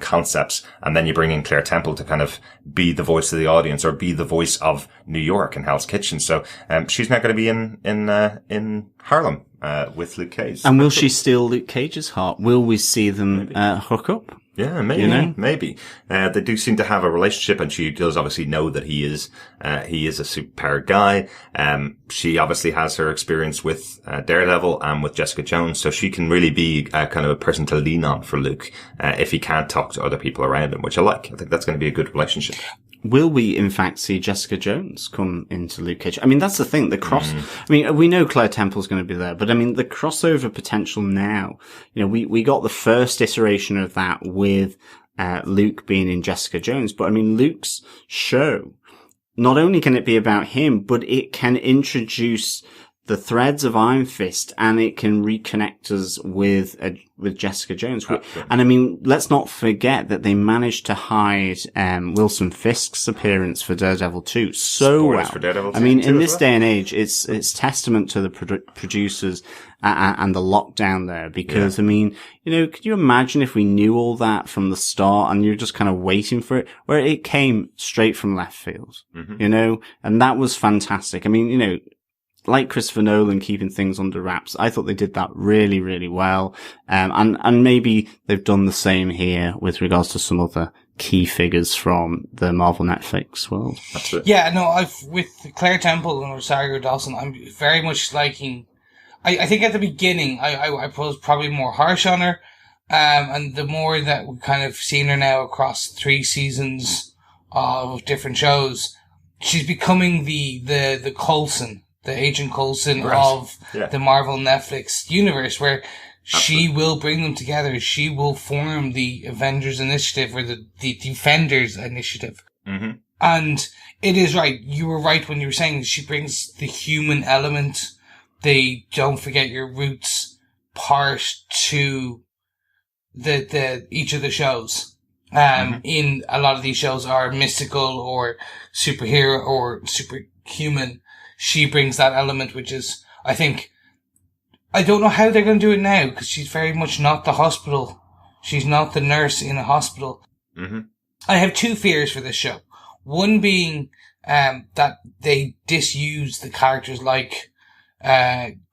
concepts. And then you bring in Claire Temple to kind of be the voice of the audience or be the voice of New York and Hell's Kitchen. So, she's now going to be in Harlem, with Luke Cage. And will she steal Luke Cage's heart? Will we see them, hook up? Yeah, maybe, you know? Maybe. They do seem to have a relationship, and she does obviously know that he is a superpowered guy. She obviously has her experience with, Daredevil and with Jessica Jones, so she can really be kind of a person to lean on for Luke, if he can't talk to other people around him, which I like. I think that's going to be a good relationship. Will we, in fact, see Jessica Jones come into Luke Cage? I mean, that's the thing. I mean, we know Claire Temple's going to be there, but I mean, the crossover potential now, you know, we got the first iteration of that with, Luke being in Jessica Jones, but I mean, Luke's show, not only can it be about him, but it can introduce the threads of Iron Fist, and it can reconnect us with Jessica Jones. Absolutely. And I mean, let's not forget that they managed to hide Wilson Fisk's appearance for Daredevil 2 so Spoilers well. for Daredevil I mean, 2 in as this well. day and age, it's testament to the producers and the lockdown there, because I mean, you know, could you imagine if we knew all that from the start and you're just kind of waiting for it, where it came straight from left field, you know, and that was fantastic. I mean, you know, like Christopher Nolan keeping things under wraps, I thought they did that really, really well. And maybe they've done the same here with regards to some other key figures from the Marvel Netflix world. That's it. Yeah, no, with Claire Temple and Rosario Dawson, I'm very much liking. I think at the beginning, I was probably more harsh on her. And the more that we've kind of seen her now across 3 seasons of different shows, she's becoming the Coulson, the Agent Coulson of the Marvel Netflix universe, where she will bring them together. She will form the Avengers Initiative, or the Defenders Initiative. Mm-hmm. And it is right. You were right when you were saying that she brings the human element, the don't forget your roots part to the each of the shows. In a lot of these shows are mystical or superhero or superhuman. She brings that element, which is, I think, I don't know how they're going to do it now, because she's very much not the hospital. She's not the nurse in a hospital. Mm-hmm. I have 2 fears for this show. One being that they disuse the characters like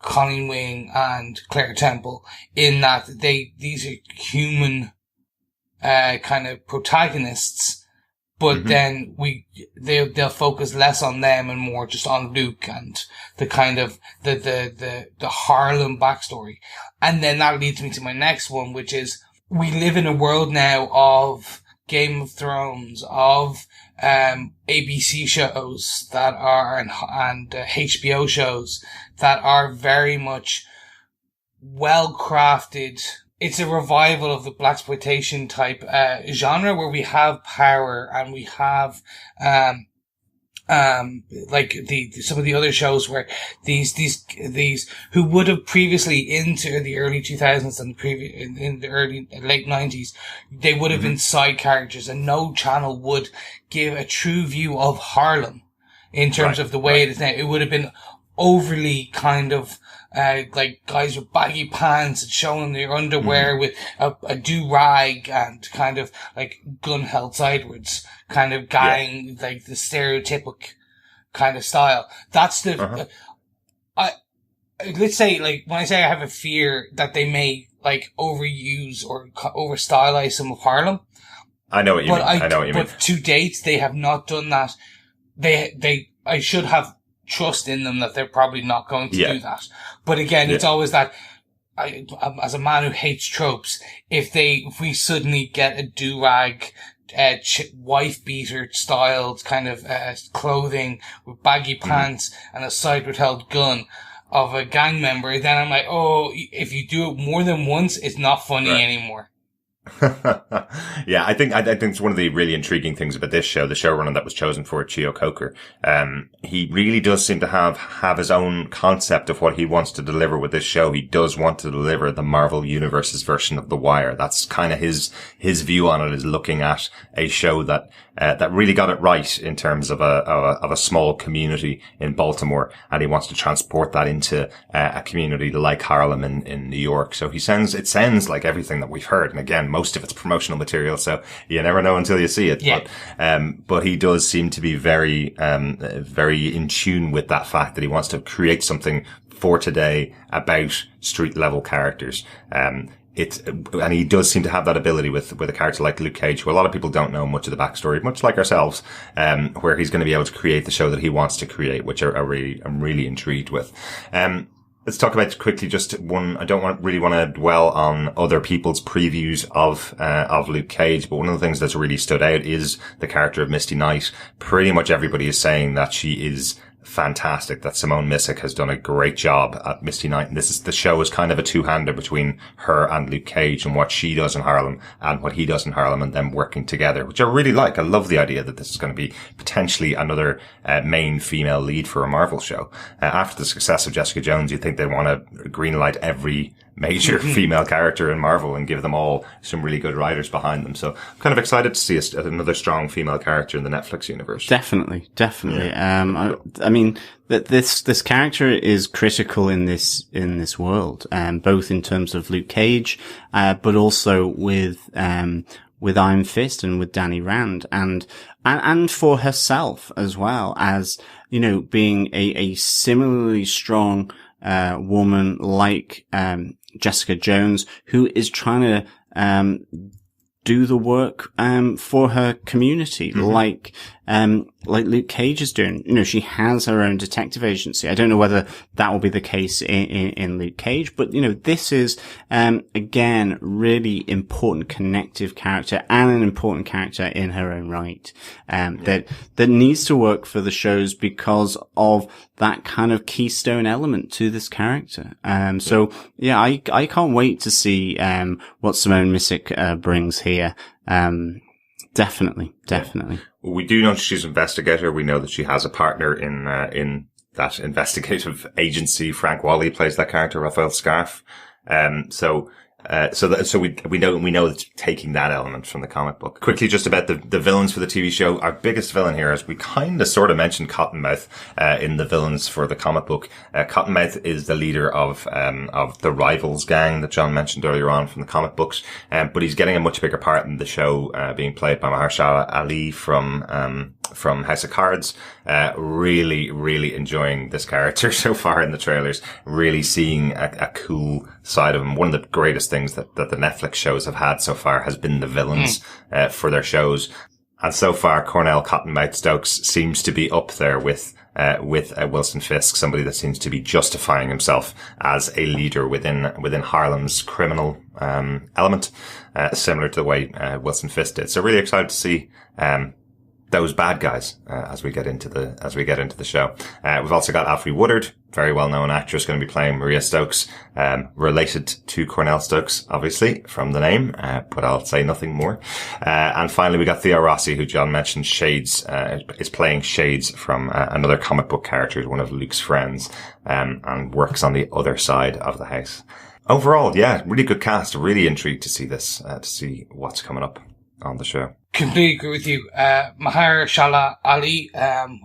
Colleen Wing and Claire Temple, in that these are human kind of protagonists. But then they'll focus less on them and more just on Luke and the kind of the Harlem backstory. And then that leads me to my next one, which is we live in a world now of Game of Thrones, of ABC shows that are and HBO shows that are very much well crafted. It's a revival of the blaxploitation type genre, where we have power and we have like some of the other shows where these who would have previously into the early 2000s and in the late 90s, they would have been side characters, and no channel would give a true view of Harlem in terms of the way it is now. It would have been overly kind of like guys with baggy pants and showing their underwear with a do-rag and kind of like gun held sideways, kind of gang, like the stereotypical kind of style. That's the, let's say, like, when I say I have a fear that they may like overuse or over stylize some of Harlem. I know what you mean. I know what you mean. But to date, they have not done that. I should have trust in them that they're probably not going to do that. But again, it's always that, as a man who hates tropes, if we suddenly get a do-rag, wife beater styled kind of, clothing with baggy pants and a sideward held gun of a gang member, then I'm like, oh, if you do it more than once, it's not funny anymore. Yeah, I think it's one of the really intriguing things about this show, the showrunner that was chosen for it, Chio Coker. He really does seem to have his own concept of what he wants to deliver with this show. He does want to deliver the Marvel Universe's version of The Wire. That's kind of his view on it, is looking at a show that really got it right in terms of a small community in Baltimore, and he wants to transport that into a community like Harlem in New York. So it sounds like everything that we've heard, and again, most of it's promotional material, so you never know until you see it. Yeah. But he does seem to be very in tune with that fact that he wants to create something for today about street level characters. And he does seem to have that ability with a character like Luke Cage, who a lot of people don't know much of the backstory, much like ourselves, where he's going to be able to create the show that he wants to create, which I'm really intrigued with. Let's talk about quickly just one. I don't really want to dwell on other people's previews of Luke Cage, but one of the things that's really stood out is the character of Misty Knight. Pretty much everybody is saying that she is fantastic that Simone Missick has done a great job at Misty Knight. And the show is kind of a two-hander between her and Luke Cage and what she does in Harlem and what he does in Harlem, and them working together, which I really like. I love the idea that this is going to be potentially another main female lead for a Marvel show. After the success of Jessica Jones, you'd think they'd want to greenlight every major female character in Marvel and give them all some really good writers behind them. So I'm kind of excited to see another strong female character in the Netflix universe. Definitely. Yeah. I mean, that this character is critical in this world, both in terms of Luke Cage, but also with Iron Fist and with Danny Rand, and for herself as well, as, being a similarly strong woman like Jessica Jones, who is trying to do the work for her community, like Luke Cage is doing. She has her own detective agency. I don't know whether that will be the case in Luke Cage, but this is again really important connective character, and an important character in her own right, that needs to work for the shows because of that kind of keystone element to this character. So yeah, I can't wait to see what Simone Missick brings here. Definitely. Well, we do know she's an investigator. We know that she has a partner in that investigative agency. Frank Wally plays that character, Raphael Scarf. So we know it's taking that element from the comic book. Quickly, just about the villains for the TV show. Our biggest villain here, as we kind of sort of mentioned Cottonmouth, in the villains for the comic book. Cottonmouth is the leader of the Rivals gang that John mentioned earlier on from the comic books. But he's getting a much bigger part in the show, being played by Mahershala Ali from House of Cards. Really enjoying this character so far in the trailers. Really seeing a cool side of him. One of the greatest things that the Netflix shows have had so far has been the villains for their shows. And so far, Cornell Cottonmouth Stokes seems to be up there with Wilson Fisk, somebody that seems to be justifying himself as a leader within Harlem's criminal element, similar to the way Wilson Fisk did. So really excited to see those bad guys as we get into the show. We've also got Alfre Woodard, very well-known actress, going to be playing Maria Stokes, related to Cornell Stokes, obviously, from the name, but I'll say nothing more. And finally, we got Theo Rossi, who John mentioned, Shades, is playing Shades from another comic book character, one of Luke's friends, and works on the other side of the house. Overall, yeah, really good cast. Really intrigued to see this, to see what's coming up on the show. Completely agree with you. Mahershala Ali,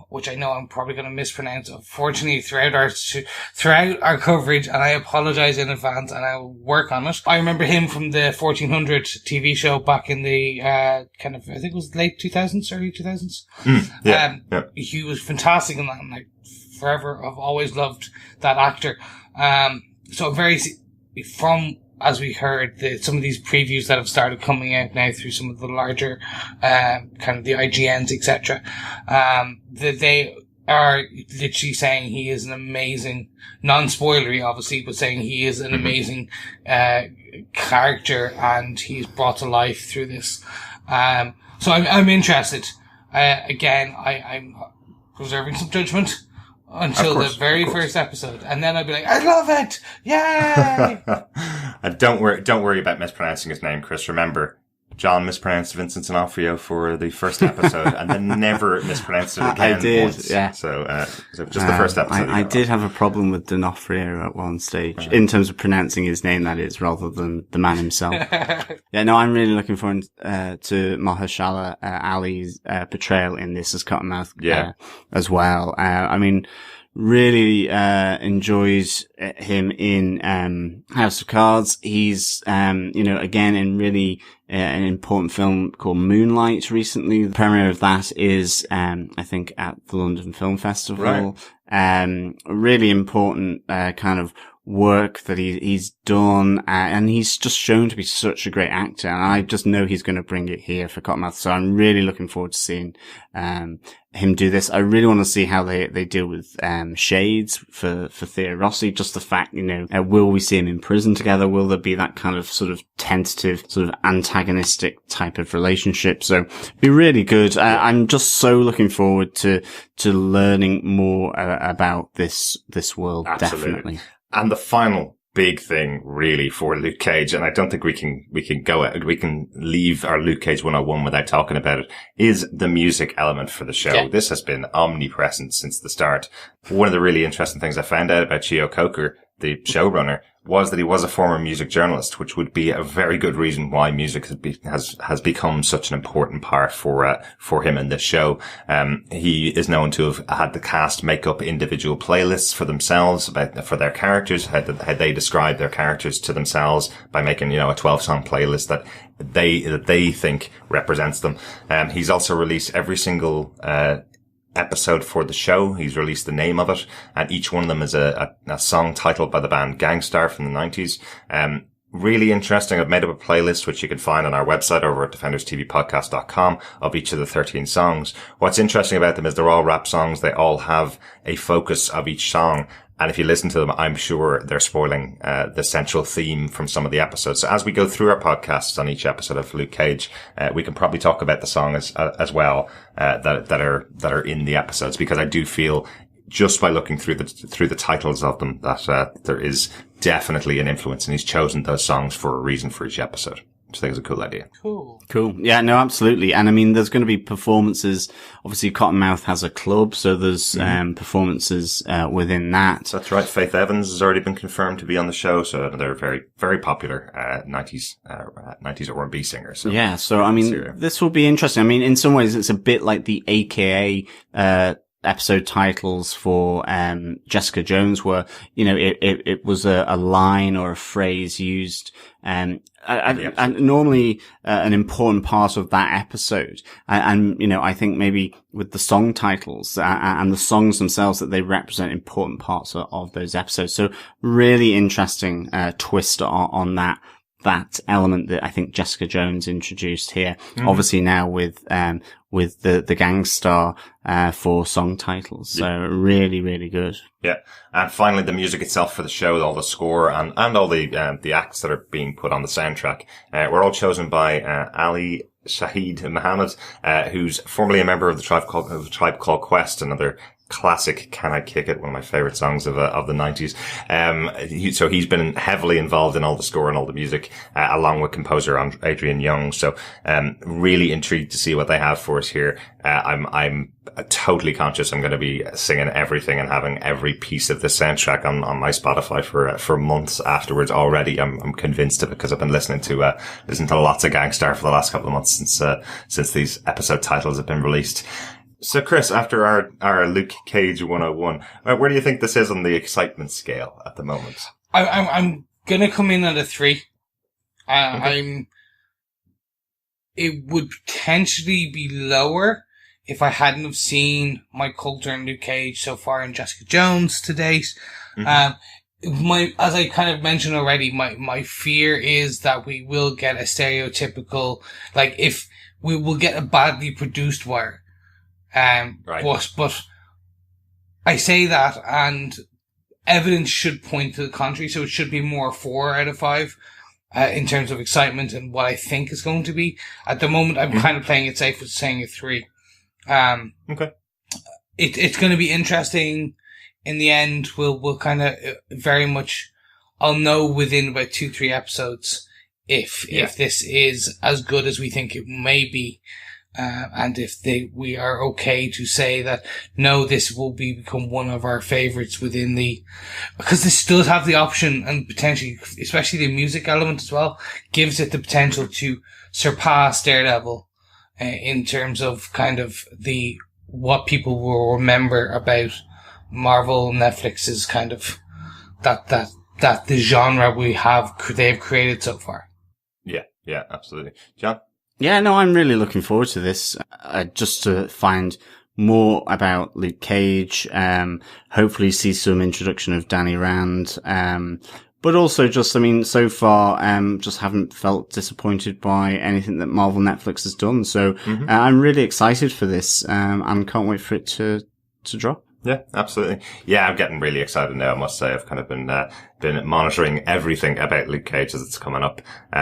which I know I'm probably going to mispronounce, unfortunately, throughout our coverage, and I apologize in advance, and I'll work on it. I remember him from the 1400 TV show back in the I think it was late 2000s, early 2000s. Yeah. He was fantastic in that, and forever I've always loved that actor. So as we heard, some of these previews that have started coming out now through some of the larger, kind of the IGNs, etc., that they are literally saying he is an amazing, non-spoilery obviously, but saying he is an amazing, character, and he's brought to life through this. So I'm interested. Again, I'm reserving some judgment until the very first episode, and then I'll be like, I love it! Yay! And don't worry about mispronouncing his name, Chris. Remember, John mispronounced Vincent D'Onofrio for the first episode, and then never mispronounced it again. I did, once. yeah. So just the first episode. I did have a problem with D'Onofrio at one stage, in terms of pronouncing his name, that is, rather than the man himself. Yeah, no, I'm really looking forward to Mahershala Ali's portrayal in this as Cottonmouth as well. I mean, really enjoys him in House of Cards. He's again in really an important film called Moonlight recently. The premiere of that is I think at the London Film Festival. Right. Really important kind of work that he's done, and he's just shown to be such a great actor, and I just know he's going to bring it here for Cottonmouth. So I'm really looking forward to seeing him do this. I really want to see how they deal with Shades for Theo Rossi. Just the fact, will we see him in prison together? Will there be that kind of sort of tentative, sort of antagonistic type of relationship? So be really good. I'm just so looking forward to learning more about this world. Absolutely. Definitely. And the final big thing really for Luke Cage, and I don't think we can leave our Luke Cage 101 without talking about it, is the music element for the show. Yeah. This has been omnipresent since the start. One of the really interesting things I found out about Cheo Coker, the showrunner, was that he was a former music journalist, which would be a very good reason why music has become such an important part for him in this show. He is known to have had the cast make up individual playlists for themselves for their characters, how they describe their characters to themselves by making, a 12-song playlist that they think represents them. He's also released every single, episode for the show. He's released the name of it, and each one of them is a song titled by the band Gang Starr from the 90s. Really interesting. I've made up a playlist which you can find on our website over at defenderstvpodcast.com of each of the 13 songs. What's interesting about them is they're all rap songs. They all have a focus of each song. And if you listen to them, I'm sure they're spoiling the central theme from some of the episodes. So as we go through our podcasts on each episode of Luke Cage, we can probably talk about the song as well that are in the episodes, because I do feel just by looking through the titles of them that there is definitely an influence, and he's chosen those songs for a reason for each episode. Which I think is a cool idea. Cool. Yeah, no, absolutely. And I mean, there's going to be performances. Obviously, Cottonmouth has a club, so there's performances within that. That's right. Faith Evans has already been confirmed to be on the show, so they're very, very popular 90s R&B singer. So yeah, so I mean, this will be interesting. I mean, in some ways, it's a bit like the AKA episode titles for Jessica Jones, where it was a line or a phrase used, and normally an important part of that episode. And I think maybe with the song titles and the songs themselves, that they represent important parts of those episodes. So really interesting twist on that element that I think Jessica Jones introduced here. Mm-hmm. Obviously now with the Gang Starr for song titles. So really, really good. Yeah. And finally, the music itself for the show, all the score and all the acts that are being put on the soundtrack, were all chosen by Ali Shaheed Muhammad, who's formerly a member of the Tribe Called Quest, another classic Can I Kick It, one of my favorite songs of the 90s. So he's been heavily involved in all the score and all the music, along with composer Adrian Young. So, really intrigued to see what they have for us here. I'm totally conscious I'm going to be singing everything and having every piece of the soundtrack on my Spotify for months afterwards already. I'm convinced of it, because I've been listening to lots of Gang Starr for the last couple of months since these episode titles have been released. So, Chris, after our Luke Cage 101, where do you think this is on the excitement scale at the moment? I'm gonna come in at a 3. Okay. It would potentially be lower if I hadn't have seen Mike Coulter and Luke Cage so far in Jessica Jones to date. Mm-hmm. As I kind of mentioned already, my fear is that we will get a stereotypical, like if we will get a badly produced Wire. Right. But I say that, and evidence should point to the contrary, so it should be more 4 out of 5 in terms of excitement and what I think is going to be. At the moment, I'm kind of playing it safe with saying a 3. Okay. It's going to be interesting. In the end, we'll kind of very much, I'll know within about 2-3 episodes if this is as good as we think it may be. And if we are okay to say that, no, this will become one of our favorites within because this does have the option, and potentially, especially the music element as well, gives it the potential to surpass Daredevil, in terms of kind of what people will remember about Marvel, Netflix's kind of, that the genre they've created so far. Yeah, absolutely. John? Yeah, no, I'm really looking forward to this, just to find more about Luke Cage, hopefully see some introduction of Danny Rand, but also just, I mean, so far, just haven't felt disappointed by anything that Marvel Netflix has done. So, I'm really excited for this, and can't wait for it to drop. Yeah, absolutely. Yeah, I'm getting really excited now, I must say. I've kind of been monitoring everything about Luke Cage as it's coming up.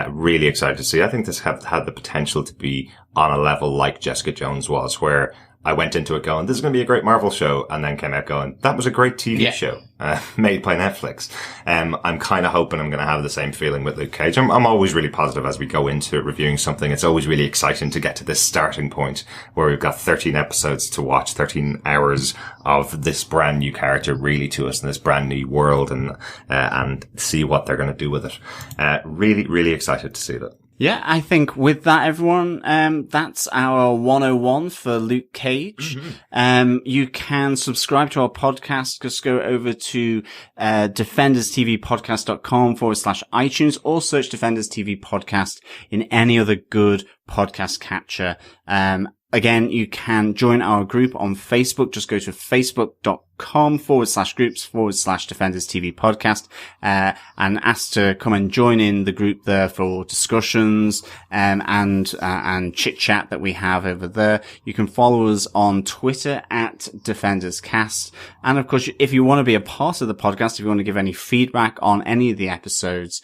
Really excited to see. I think this had the potential to be on a level like Jessica Jones was, where I went into it going, this is going to be a great Marvel show, and then came out going, that was a great TV show, made by Netflix. I'm kind of hoping I'm going to have the same feeling with Luke Cage. I'm always really positive as we go into reviewing something. It's always really exciting to get to this starting point where we've got 13 episodes to watch, 13 hours of this brand new character really to us in this brand new world, and see what they're going to do with it. Really, really excited to see that. Yeah, I think with that, everyone, that's our 101 for Luke Cage. You can subscribe to our podcast. Just go over to, defenderstvpodcast.com/iTunes, or search Defenders TV Podcast in any other good podcast catcher. Again, you can join our group on Facebook. Just go to facebook.com/groups/Defenders TV Podcast, and ask to come and join in the group there for discussions, and chit chat that we have over there. You can follow us on Twitter at DefendersCast. And of course, if you want to be a part of the podcast, if you want to give any feedback on any of the episodes,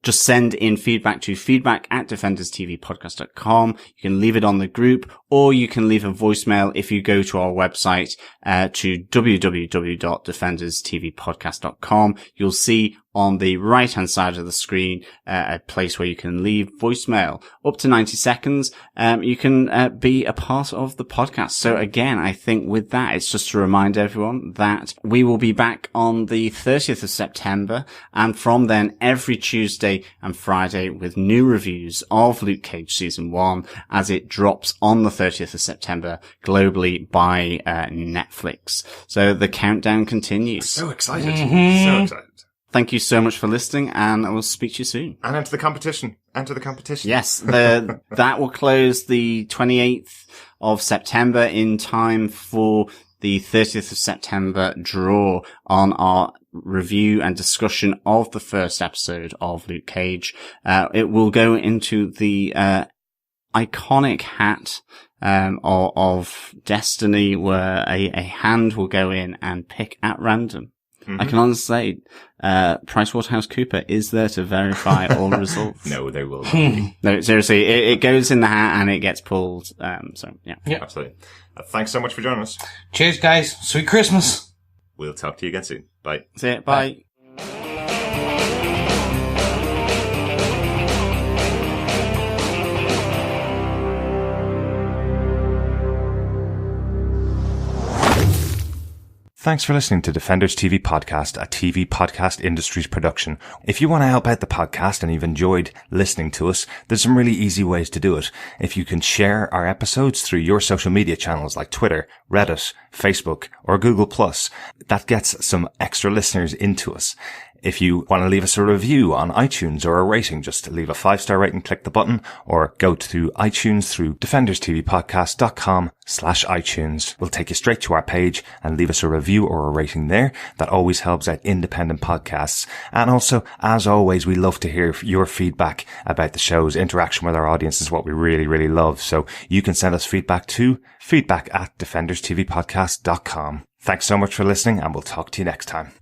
just send in feedback to feedback@defenderstvpodcast.com. You can leave it on the group, or you can leave a voicemail if you go to our website, to www.defenderstvpodcast.com. You'll see on the right-hand side of the screen, a place where you can leave voicemail up to 90 seconds. You can, be a part of the podcast. So again, I think with that, it's just to remind everyone that we will be back on the 30th of September. And from then, every Tuesday and Friday with new reviews of Luke Cage Season 1 as it drops on the 30th of September globally by, Netflix. So the countdown continues. So excited. So excited. Thank you so much for listening, and I will speak to you soon. And enter the competition. Yes, that will close the 28th of September in time for the 30th of September draw on our review and discussion of the first episode of Luke Cage. It will go into the iconic hat of Destiny, where a hand will go in and pick at random. I can honestly say, PricewaterhouseCoopers is there to verify all results. No, they will not. No, seriously, it goes in the hat and it gets pulled. So, yeah. Absolutely. Thanks so much for joining us. Cheers, guys. Sweet Christmas. We'll talk to you again soon. Bye. See you. Bye. Thanks for listening to Defenders TV Podcast, a TV podcast industries production. If you want to help out the podcast and you've enjoyed listening to us, there's some really easy ways to do it. If you can share our episodes through your social media channels like Twitter, Reddit, Facebook, or Google+, that gets some extra listeners into us. If you want to leave us a review on iTunes or a rating, just leave a 5-star rating, click the button, or go to iTunes through defenderstvpodcast.com/iTunes. We'll take you straight to our page and leave us a review or a rating there. That always helps out independent podcasts. And also, as always, we love to hear your feedback about the show's interaction with our audience is what we really, really love. So you can send us feedback to feedback@defenderstvpodcast.com. Thanks so much for listening, and we'll talk to you next time.